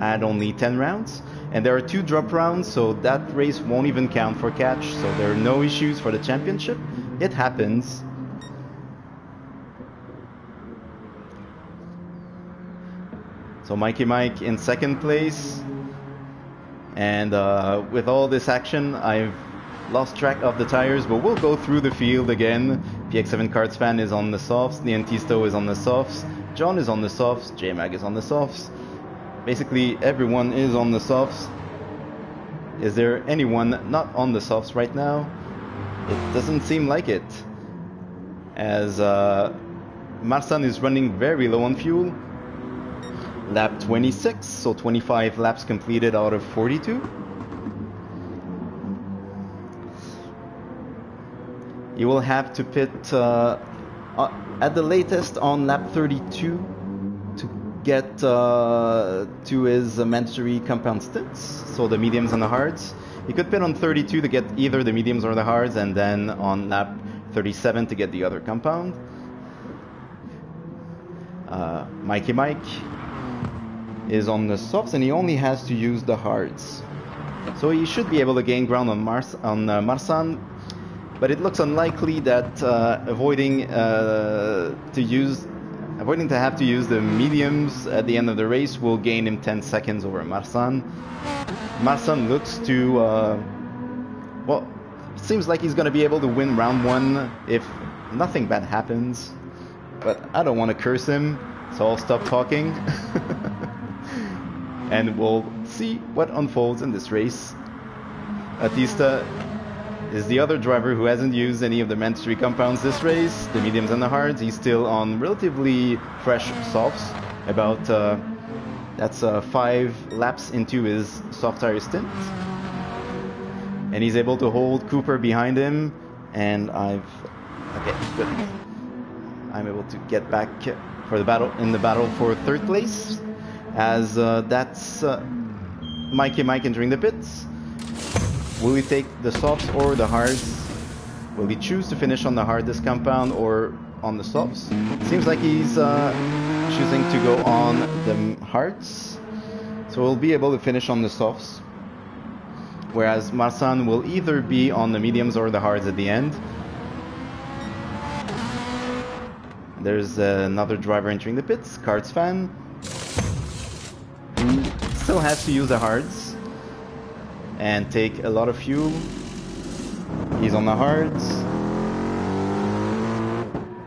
had only 10 rounds. And there are 2 drop rounds, so that race won't even count for Catch. So there are no issues for the championship. It happens. So Mikey Mike in 2nd place. And with all this action, I've lost track of the tires, but we'll go through the field again. PX7 Karts fan is on the softs, Niantisto is on the softs, John is on the softs, JMag is on the softs. Basically, everyone is on the softs. Is there anyone not on the softs right now? It doesn't seem like it. As Marsan is running very low on fuel. Lap 26, so 25 laps completed out of 42. You will have to pit at the latest on lap 32 to get to his mandatory compound stints, so the mediums and the hards. You could pit on 32 to get either the mediums or the hards, and then on lap 37 to get the other compound. Mikey Mike is on the softs, and he only has to use the hards. So he should be able to gain ground on Marsan. But it looks unlikely that avoiding to have to use the mediums at the end of the race will gain him 10 seconds over Marsan. Marsan looks to... well, it seems like he's going to be able to win round 1 if nothing bad happens. But I don't want to curse him, so I'll stop talking. And we'll see what unfolds in this race. Atista is the other driver who hasn't used any of the mandatory compounds this race, the mediums and the hards. He's still on relatively fresh softs. About that's 5 laps into his soft tire stint, and he's able to hold Cooper behind him. And okay, good. I'm able to get back for the battle for 3rd place, as that's Mikey Mike entering the pits. Will he take the softs or the hards? Will he choose to finish on the hardest compound or on the softs? Seems like he's choosing to go on the hards, so we'll be able to finish on the softs, whereas Marsan will either be on the mediums or the hards at the end. There's another driver entering the pits, Karts fan, who still has to use the hards and take a lot of fuel. He's on the hards,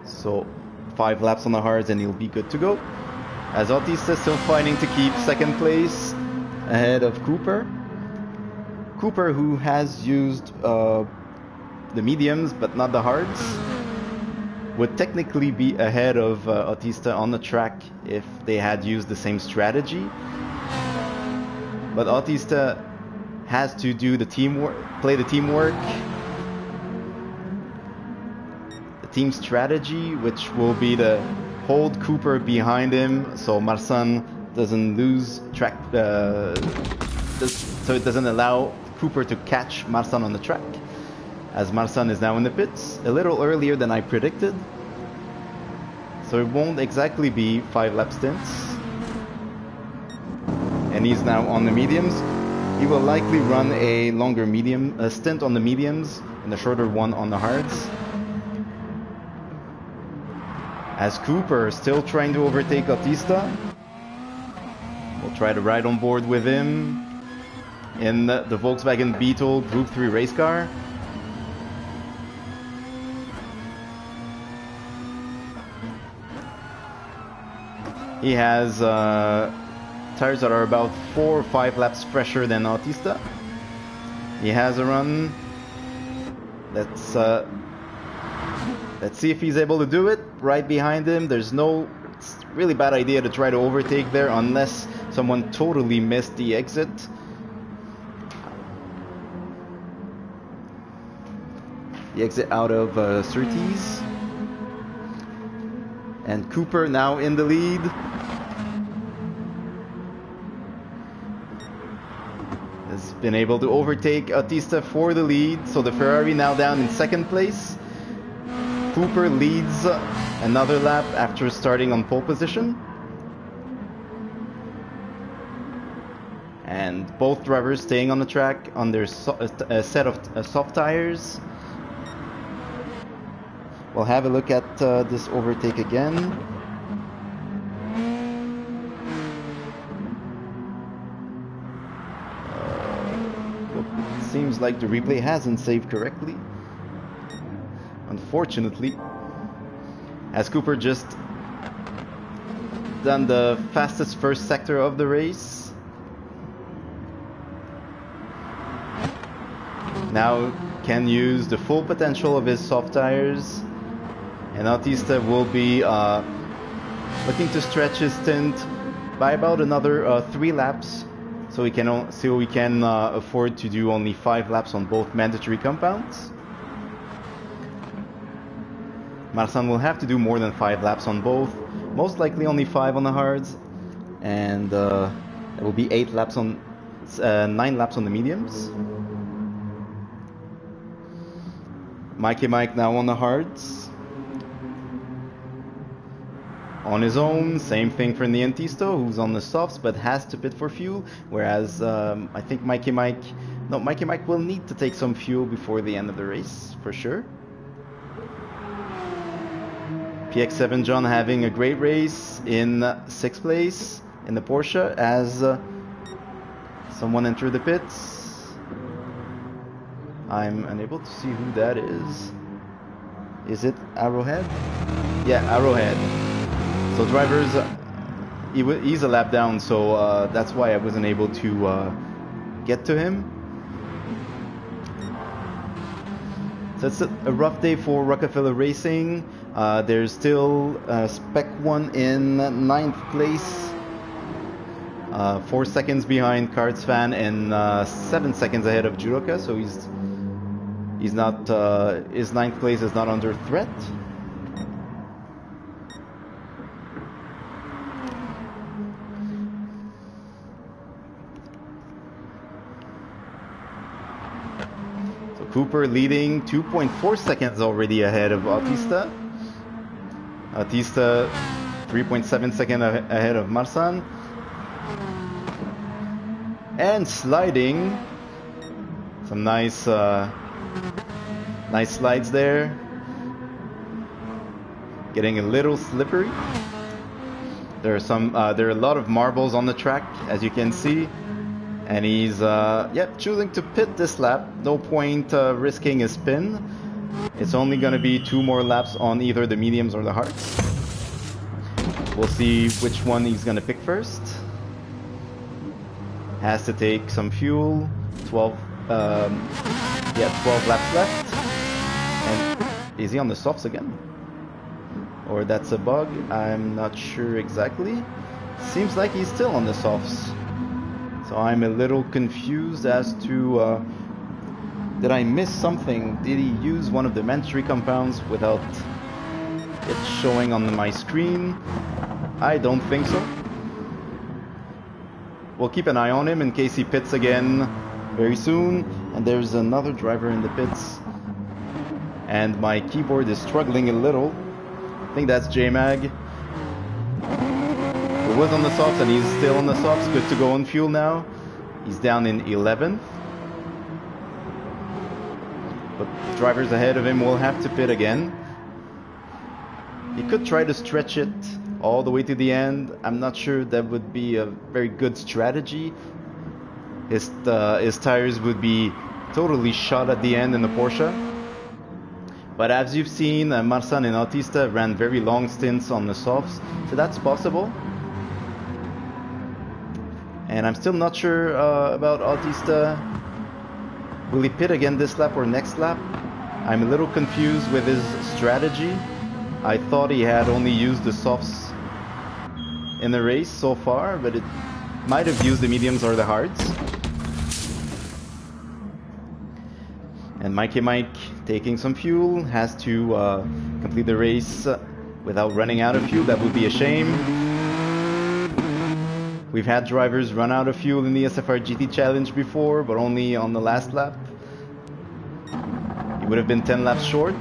so 5 laps on the hards and he'll be good to go. As Autista is still fighting to keep second place ahead of Cooper. Cooper, who has used the mediums but not the hards, would technically be ahead of Autista on the track if they had used the same strategy. But Autista has to do the teamwork, play the teamwork, the team strategy, which will be to hold Cooper behind him so Marsan doesn't lose track, so it doesn't allow Cooper to catch Marsan on the track. As Marsan is now in the pits, a little earlier than I predicted. So it won't exactly be 5 lap stints. And he's now on the mediums. He will likely run a longer stint on the mediums and a shorter one on the hards. As Cooper still trying to overtake Autista. We'll try to ride on board with him in the Volkswagen Beetle Group 3 race car. He has tires that are about 4 or 5 laps fresher than Autista. He has a run. Let's see if he's able to do it. Right behind him. It's a really bad idea to try to overtake there unless someone totally missed the exit. The exit out of Surtees. And Cooper now in the lead. Has been able to overtake Autista for the lead. So the Ferrari now down in second place. Cooper leads another lap after starting on pole position. And both drivers staying on the track on their set of soft tires. We'll have a look at this overtake again. Seems like the replay hasn't saved correctly. Unfortunately, as Cooper just done the fastest first sector of the race. Now can use the full potential of his soft tires. And Autista will be looking to stretch his stint by about another 3 laps, so we can afford to do only 5 laps on both mandatory compounds. Marsan will have to do more than 5 laps on both, most likely only 5 on the hards, and it will be 9 laps on the mediums. Mikey Mike now on the hards. On his own, same thing for Niantisto, who's on the softs but has to pit for fuel, whereas I think Mikey Mike will need to take some fuel before the end of the race, for sure. PX7 John having a great race in 6th place in the Porsche as someone entered the pits. I'm unable to see who that is. Is it Arrowhead? Yeah, Arrowhead. So drivers, he's a lap down, so that's why I wasn't able to get to him. So it's a rough day for Rockefeller Racing. There's still Spec 1 in 9th place. 4 seconds behind Karts Fan and 7 seconds ahead of Judoka, so he's not his 9th place is not under threat. So Cooper leading 2.4 seconds already ahead of Autista. Autista 3.7 seconds ahead of Marsan. And sliding. Some nice nice slides there. Getting a little slippery. There are a lot of marbles on the track, as you can see. And he's choosing to pit this lap. No point risking a spin. It's only going to be 2 more laps on either the mediums or the hards. We'll see which one he's going to pick first. Has to take some fuel. 12 laps left. And is he on the softs again? Or that's a bug? I'm not sure exactly. Seems like he's still on the softs. So I'm a little confused as to did I miss something? Did he use one of the mandatory compounds without it showing on my screen? I don't think so. We'll keep an eye on him in case he pits again very soon. And there's another driver in the pits. And my keyboard is struggling a little. I think that's J-Mag. He was on the softs and he's still on the softs. Good to go on fuel now. He's down in 11th. But drivers ahead of him will have to pit again. He could try to stretch it all the way to the end. I'm not sure that would be a very good strategy. His tires would be totally shot at the end in the Porsche. But as you've seen, Marsan and Autista ran very long stints on the softs, so that's possible. And I'm still not sure about Autista. Will he pit again this lap or next lap? I'm a little confused with his strategy. I thought he had only used the softs in the race so far, but it might have used the mediums or the hards. And Mikey Mike taking some fuel, has to complete the race without running out of fuel. That would be a shame. We've had drivers run out of fuel in the SFR GT Challenge before, but only on the last lap. He would have been 10 laps short,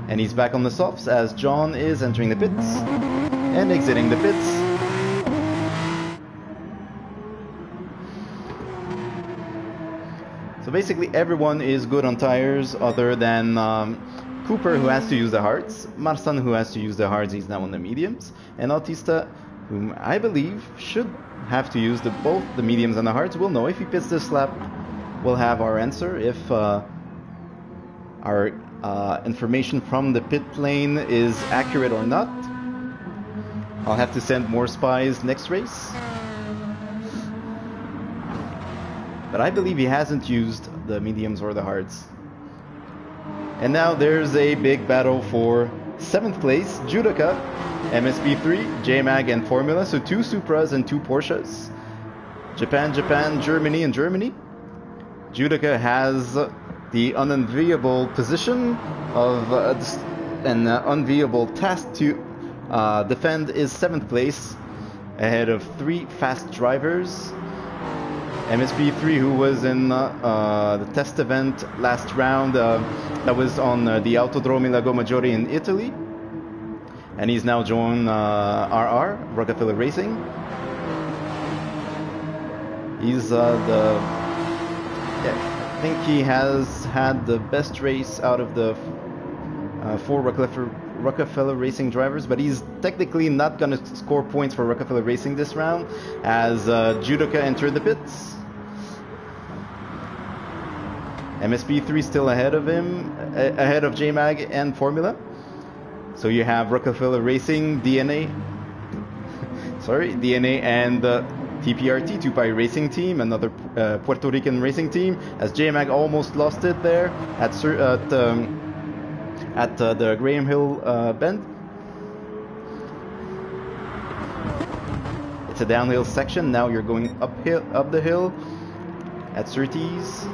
and he's back on the softs as John is entering the pits and exiting the pits. So basically everyone is good on tires other than Cooper, who has to use the hards, Marsan, who has to use the hards, he's now on the mediums, and Autista, whom I believe should have to use both the mediums and the hards. We'll know if he pits this lap. We'll have our answer if our information from the pit lane is accurate or not. I'll have to send more spies next race. But I believe he hasn't used the mediums or the hards. And now there's a big battle for 7th place. Judica, MSP3, J-Mag and Formula. So 2 Supras and 2 Porsches. Japan, Germany and Germany. Judica has the unenviable position of an unenviable task to defend his 7th place ahead of 3 fast drivers. MSP3, who was in the test event last round, that was on the Autodromo Lago Maggiore in Italy, and he's now joined RR, Rockefeller Racing. He's I think he has had the best race out of the 4 Rockefeller Racing drivers, but he's technically not going to score points for Rockefeller Racing this round, as Judica entered the pits. MSP3 still ahead of him, ahead of J-Mag and Formula. So you have Rockefeller Racing, DNA, DNA and TPRT, Tupai Racing Team, another Puerto Rican racing team, as J-Mag almost lost it there at the Graham Hill bend. It's a downhill section. Now you're going up the hill at Surtees.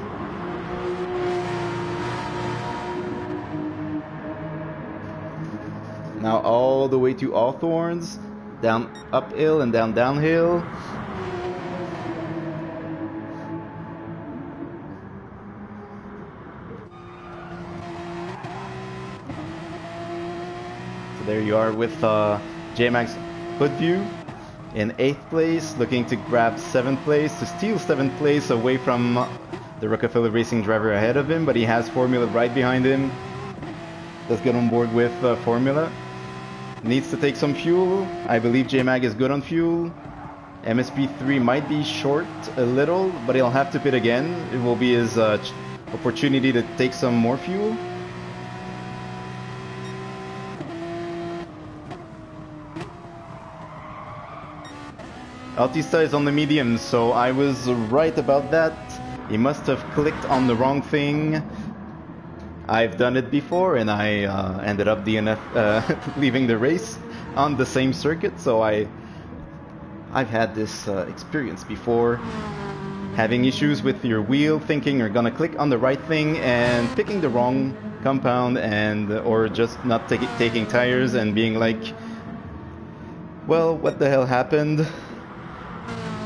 Now all the way to Hawthorns, down uphill and downhill. So there you are with J-Mag's hood view in 8th place, looking to grab 7th place, to steal 7th place away from the Rockefeller Racing driver ahead of him, but he has Formula right behind him. Let's get on board with Formula. Needs to take some fuel. I believe J-Mag is good on fuel. MSP3 might be short a little, but he'll have to pit again. It will be his opportunity to take some more fuel. Autista is on the medium, so I was right about that. He must have clicked on the wrong thing. I've done it before, and I ended up DNF, leaving the race on the same circuit, so I've had this experience before. Having issues with your wheel, thinking you're gonna click on the right thing and picking the wrong compound, and or just not taking tires and being like, well, what the hell happened?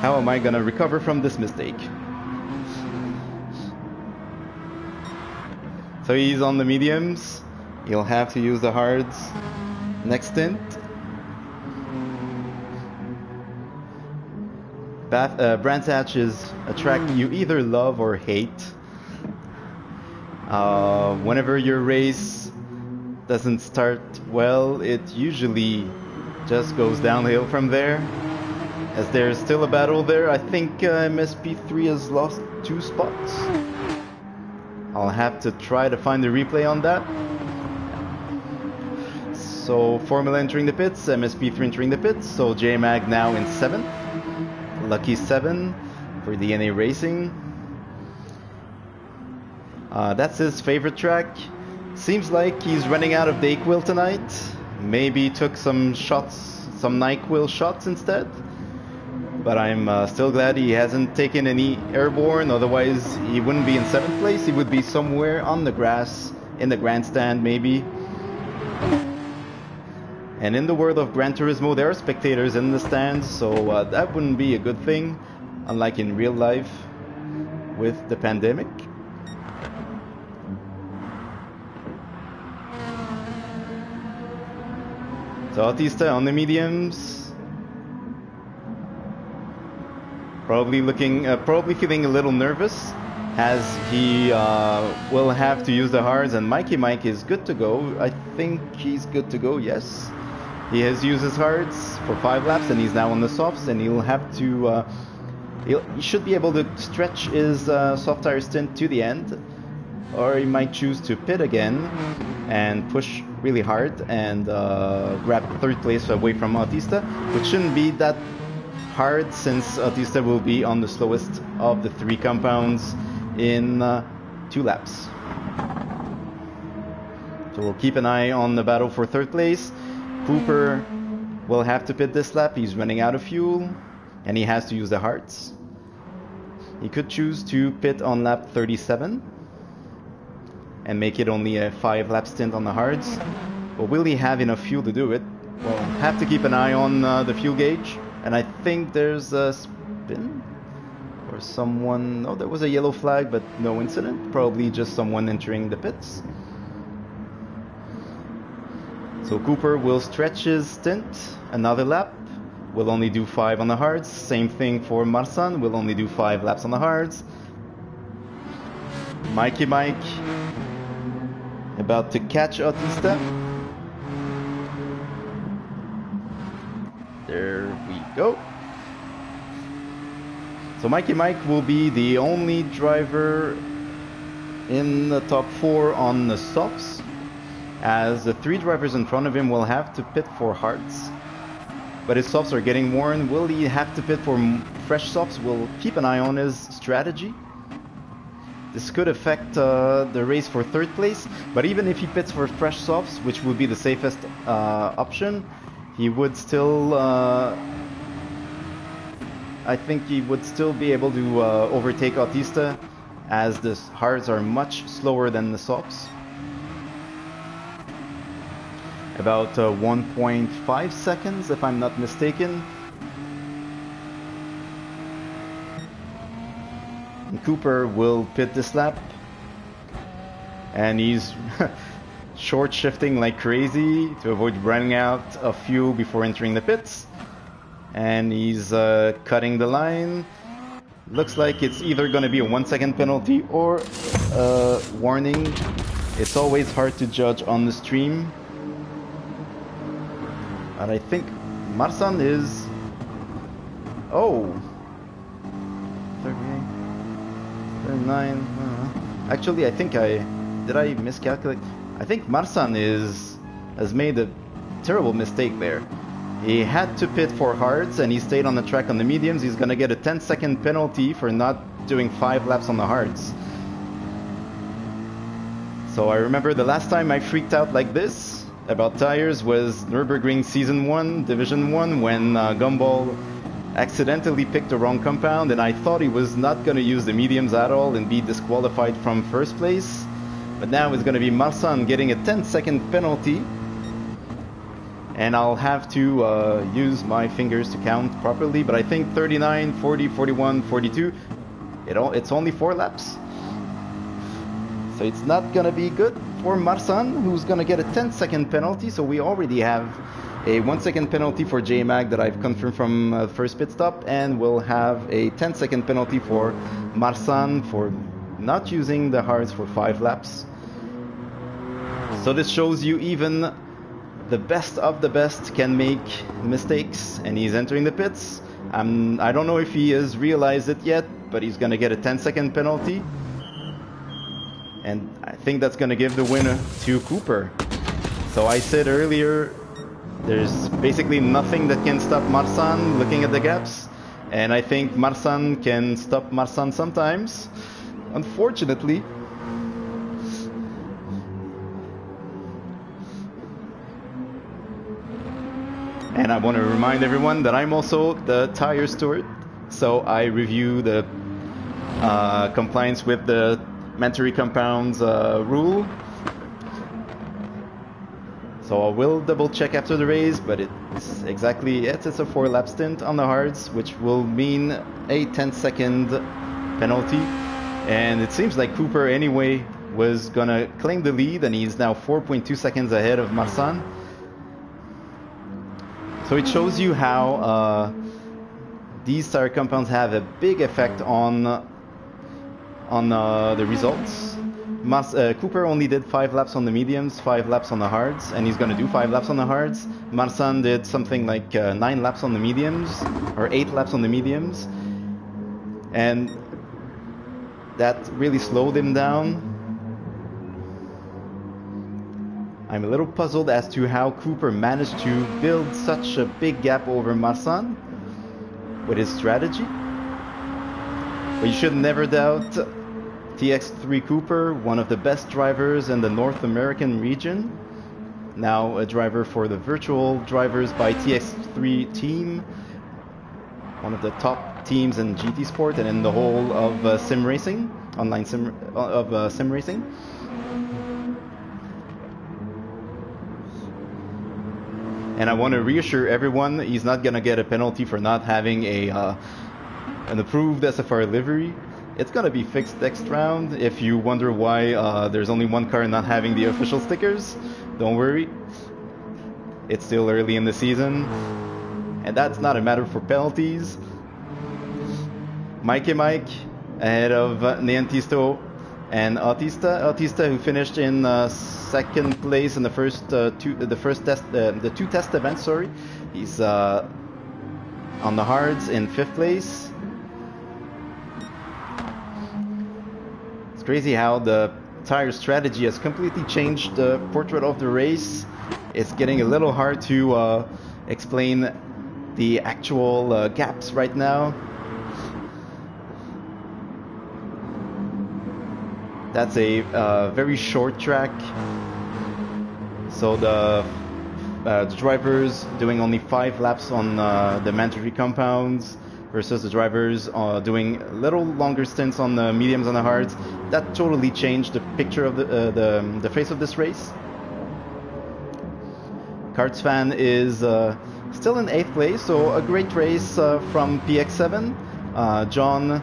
How am I gonna recover from this mistake? So he's on the mediums. He'll have to use the hards next stint. Brands Hatch is a track you either love or hate. Whenever your race doesn't start well, it usually just goes downhill from there. As there's still a battle there, I think MSP3 has lost 2 spots. I'll have to try to find the replay on that. So Formula entering the pits, MSP3 entering the pits, so J-Mag now in 7th. Lucky 7 for DNA Racing. That's his favorite track. Seems like he's running out of Dayquil tonight. Maybe took some shots, some NyQuil shots instead. But I'm still glad he hasn't taken any airborne, otherwise he wouldn't be in 7th place. He would be somewhere on the grass, in the grandstand maybe. And in the world of Gran Turismo, there are spectators in the stands, so that wouldn't be a good thing, unlike in real life with the pandemic. So Autista on the mediums. Probably feeling a little nervous, as he will have to use the hards, and Mikey Mike is good to go. I think he's good to go, yes. He has used his hards for 5 laps, and he's now on the softs, and he'll have to... he should be able to stretch his soft tire stint to the end, or he might choose to pit again and push really hard and grab 3rd place away from Autista, which shouldn't be that hard, since Autista will be on the slowest of the 3 compounds in 2 laps. So we'll keep an eye on the battle for 3rd place. Cooper will have to pit this lap. He's running out of fuel and he has to use the hards. He could choose to pit on lap 37 and make it only a 5 lap stint on the hards. But will he have enough fuel to do it? Well, have to keep an eye on the fuel gauge. And I think there's a spin or someone. No, there was a yellow flag, but no incident. Probably just someone entering the pits. So Cooper will stretch his stint another lap. Will only do 5 on the hards. Same thing for Marsan. Will only do 5 laps on the hards. Mikey Mike about to catch Autista. There we go. So Mikey Mike will be the only driver in the top 4 on the softs, as the 3 drivers in front of him will have to pit for hards. But his softs are getting worn. Will he have to pit for fresh softs? We'll keep an eye on his strategy. This could affect the race for 3rd place, but even if he pits for fresh softs, which would be the safest option, he would still, I think he would still be able to overtake Autista, as the hards are much slower than the softs. About 1.5 seconds, if I'm not mistaken. And Cooper will pit this lap. And he's short shifting like crazy to avoid running out of fuel before entering the pits. And he's cutting the line. Looks like it's either going to be a 1 second penalty or a warning. It's always hard to judge on the stream. And I think Marsan is... Oh! 38, 39... Actually, I think did I miscalculate? I think Marsan has made a terrible mistake there. He had to pit for hards and he stayed on the track on the mediums. He's gonna get a 10-second penalty for not doing 5 laps on the hards. So I remember the last time I freaked out like this about tires was Nürburgring Season 1, Division 1, when Gumball accidentally picked the wrong compound and I thought he was not going to use the mediums at all and be disqualified from first place. But now it's going to be Marsan getting a 10-second penalty. And I'll have to use my fingers to count properly. But I think 39, 40, 41, 42, it's only 4 laps. So it's not going to be good for Marsan, who's going to get a 10-second penalty. So we already have a 1 second penalty for J-Mag that I've confirmed from first pit stop, and we'll have a 10-second penalty for Marsan for not using the hards for 5 laps. So this shows you even the best of the best can make mistakes, and he's entering the pits. I don't know if he has realized it yet, but he's going to get a 10-second penalty. And I think that's going to give the winner to Cooper. So I said earlier, there's basically nothing that can stop Marsan looking at the gaps. And I think Marsan can stop Marsan sometimes, unfortunately. And I want to remind everyone that I'm also the tire steward. So I review the compliance with the mandatory compounds rule. So I will double check after the race, but it's exactly it's a 4-lap stint on the hards, which will mean a 10-second penalty. And it seems like Cooper anyway was gonna claim the lead, and he's now 4.2 seconds ahead of Marsan. So it shows you how these tire compounds have a big effect on the results. Cooper only did 5 laps on the mediums, 5 laps on the hards, and he's going to do 5 laps on the hards. Marsan did something like 9 laps on the mediums, or 8 laps on the mediums. And that really slowed him down. I'm a little puzzled as to how Cooper managed to build such a big gap over Marsan with his strategy. But you should never doubt TX3 Cooper, one of the best drivers in the North American region. Now a driver for the virtual drivers by TX3 team. One of the top teams in GT Sport and in the whole of sim racing, online sim racing. And I want to reassure everyone, he's not going to get a penalty for not having an approved SFR livery. It's going to be fixed next round. If you wonder why there's only one car not having the official stickers, don't worry. It's still early in the season. And that's not a matter for penalties. Mike ahead of Neantisto and Autista, who finished in second place in the first the two test events. Sorry, he's on the hards in 5th place. It's crazy how the tire strategy has completely changed the portrait of the race. It's getting a little hard to explain the actual gaps right now. That's a very short track, so the drivers doing only 5 laps on the mandatory compounds versus the drivers doing a little longer stints on the mediums and the hards. That totally changed the picture of the face of this race. Kartsfan is still in 8th place, so a great race from PX7. John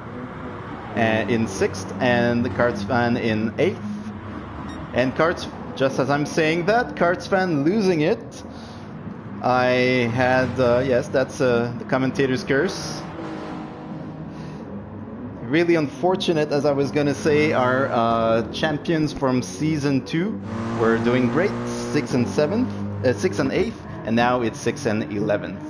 in 6th and the Kartsfan in 8th. And just as I'm saying that, Karts fan losing it. I had, yes, that's the commentator's curse. Really unfortunate, as I was gonna say, our champions from season 2 were doing great, 6th and 7th, 6th and 8th, and now it's 6th and 11th.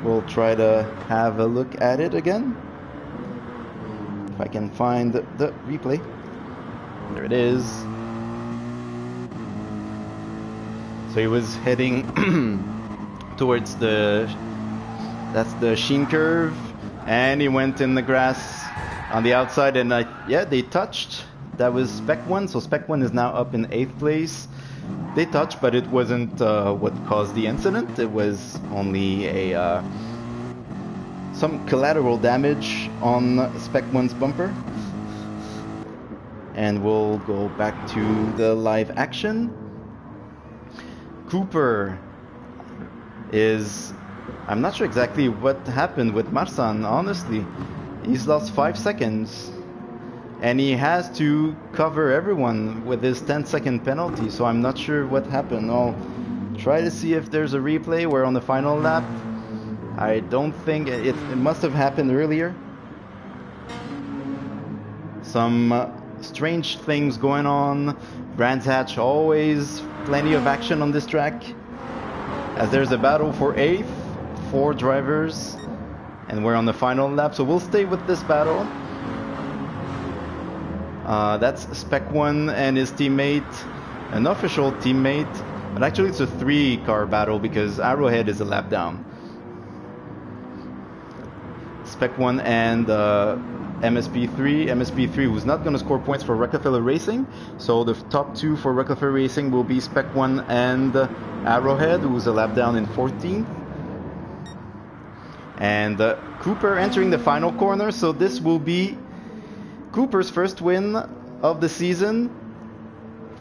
We'll try to have a look at it again. If I can find the replay. There it is. So he was heading towards that's the Sheen curve, and he went in the grass on the outside, and yeah, they touched. That was Spec 1, so Spec 1 is now up in 8th place. They touched, but it wasn't what caused the incident. It was only a some collateral damage on Spec 1's bumper. And we'll go back to the live action. Cooper is... I'm not sure exactly what happened with Marsan, honestly. He's lost 5 seconds. And he has to cover everyone with his 10-second penalty, so I'm not sure what happened. I'll try to see if there's a replay. We're on the final lap. I don't think... It must have happened earlier. Some strange things going on. Brands Hatch, always plenty of action on this track. As there's a battle for 8th, 4 drivers, and we're on the final lap, so we'll stay with this battle. That's Spec 1 and his teammate, an official teammate, but actually it's a 3-car battle because Arrowhead is a lap down. Spec 1 and MSP3. MSP3 who's not going to score points for Rockefeller Racing, so the top 2 for Rockefeller Racing will be Spec 1 and Arrowhead, who's a lap down in 14th. And Cooper entering the final corner, so this will be Cooper's first win of the season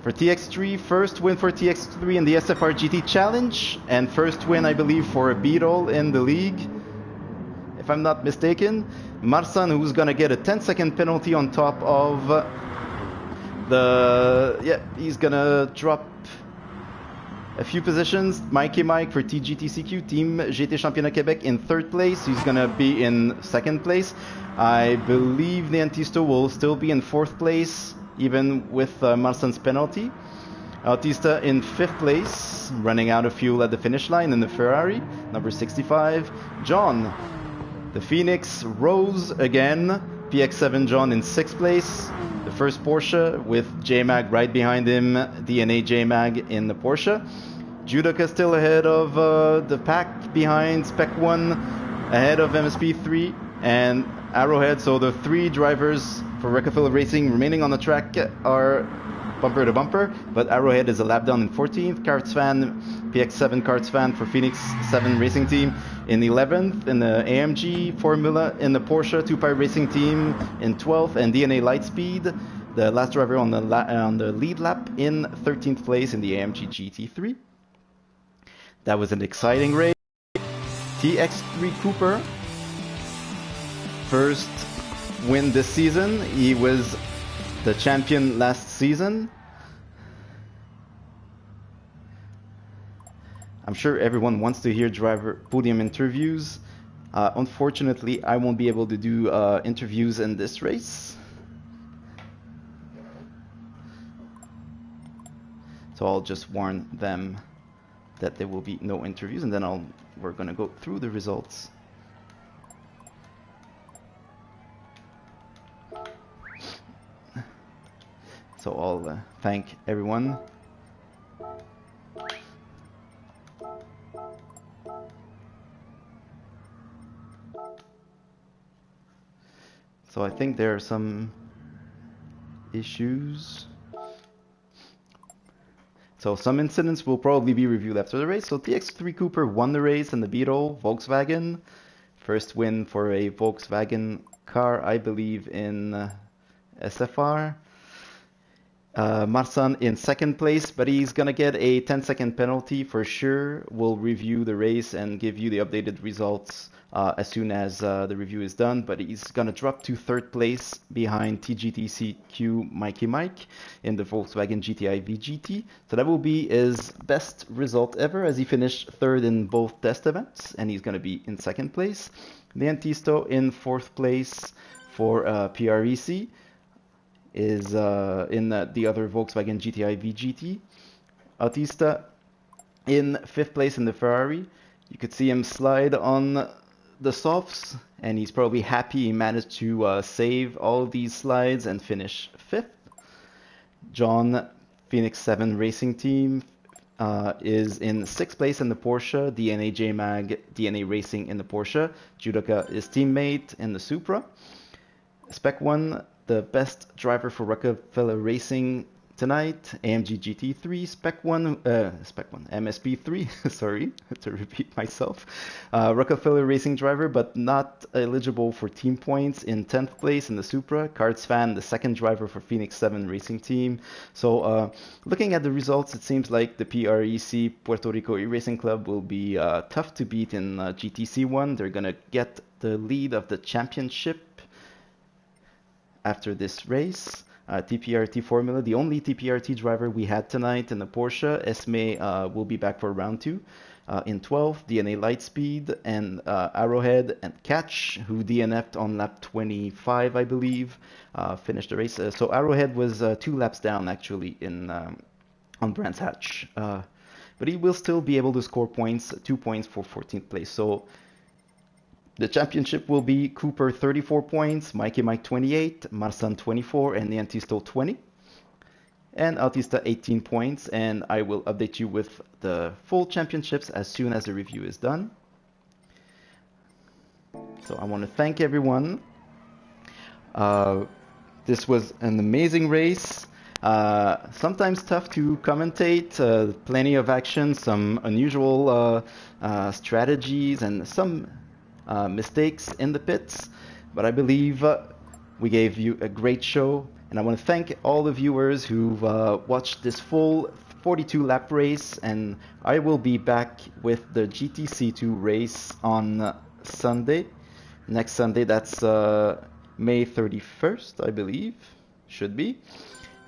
for TX3, first win for TX3 in the SFR GT Challenge, and first win, I believe, for a Beetle in the league, if I'm not mistaken. Marsan, who's gonna get a 10-second penalty on top of yeah, he's gonna drop a few positions. Mikey Mike for TGTCQ, Team GT Championnat Québec, in 3rd place. He's gonna be in 2nd place. I believe Neantisto will still be in 4th place, even with Marsan's penalty. Autista in 5th place, running out of fuel at the finish line in the Ferrari, number 65. John, the Phoenix, rose again. PX7 John in 6th place. The first Porsche with J-Mag right behind him. DNA J-Mag in the Porsche. Judica still ahead of the pack behind Spec 1, ahead of MSP3 and Arrowhead. So the 3 drivers for Rockefeller Racing remaining on the track are bumper to bumper, but Arrowhead is a lap down in 14th. Karts fan, PX7 Karts fan for Phoenix 7 Racing Team in 11th. In the AMG Formula in the Porsche 2-Pirate Racing Team in 12th, and DNA Lightspeed, the last driver on the lead lap, in 13th place in the AMG GT3. That was an exciting race. TX3 Cooper, first win this season. He was the champion last season. I'm sure everyone wants to hear driver podium interviews. Unfortunately, I won't be able to do interviews in this race. So I'll just warn them that there will be no interviews, and then we're gonna go through the results. So I'll thank everyone. So I think there are some issues. So some incidents will probably be reviewed after the race. So TX3 Cooper won the race in the Beetle Volkswagen. First win for a Volkswagen car, I believe, in SFR. Marsan in second place, but he's gonna get a 10-second penalty for sure. We'll review the race and give you the updated results as soon as the review is done, but he's gonna drop to third place behind TGTCQ Mikey Mike in the Volkswagen GTI VGT. So that will be his best result ever, as he finished third in both test events, and he's gonna be in second place. Leontisto in fourth place for PREC is in the other Volkswagen GTI VGT. Autista in fifth place in the Ferrari. You could see him slide on the softs, and he's probably happy he managed to save all of these slides and finish fifth. John, Phoenix 7 Racing Team, is in sixth place in the Porsche. DNA JMag, DNA Racing in the Porsche. Judoka is teammate in the Supra. Spec 1, the best driver for Rockefeller Racing tonight, AMG GT3, Spec 1, MSP3, sorry to repeat myself. Rockefeller Racing driver, but not eligible for team points, in 10th place in the Supra. Cards Fan, the second driver for Phoenix 7 Racing Team. So looking at the results, it seems like the PREC, Puerto Rico E-Racing Club, will be tough to beat in GTC1. They're going to get the lead of the championship after this race. TPRT Formula, the only TPRT driver we had tonight in the Porsche. Esme will be back for round 2. In 12th, DNA Lightspeed and Arrowhead and Catch, who DNF'd on lap 25, I believe, finished the race. So Arrowhead was 2 laps down, actually, on Brands Hatch. But he will still be able to score points, 2 points for 14th place. So the championship will be Cooper 34 points, Mikey Mike 28, Marsan 24, and Leontisto 20. And Autista 18 points, and I will update you with the full championships as soon as the review is done. So I want to thank everyone. This was an amazing race. Sometimes tough to commentate, plenty of action, some unusual strategies, and some mistakes in the pits, but I believe we gave you a great show, and I want to thank all the viewers who've watched this full 42 lap race, and I will be back with the GTC2 race on Sunday, next Sunday. That's May 31st, I believe, should be,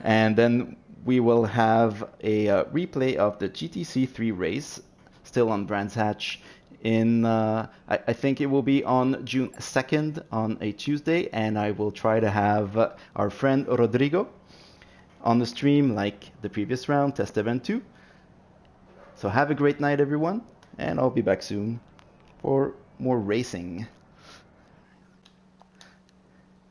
and then we will have a replay of the GTC3 race, still on Brands Hatch, in I think it will be on June 2nd on a Tuesday, and I will try to have our friend Rodrigo on the stream like the previous round, test event 2. So have a great night, everyone, and I'll be back soon for more racing.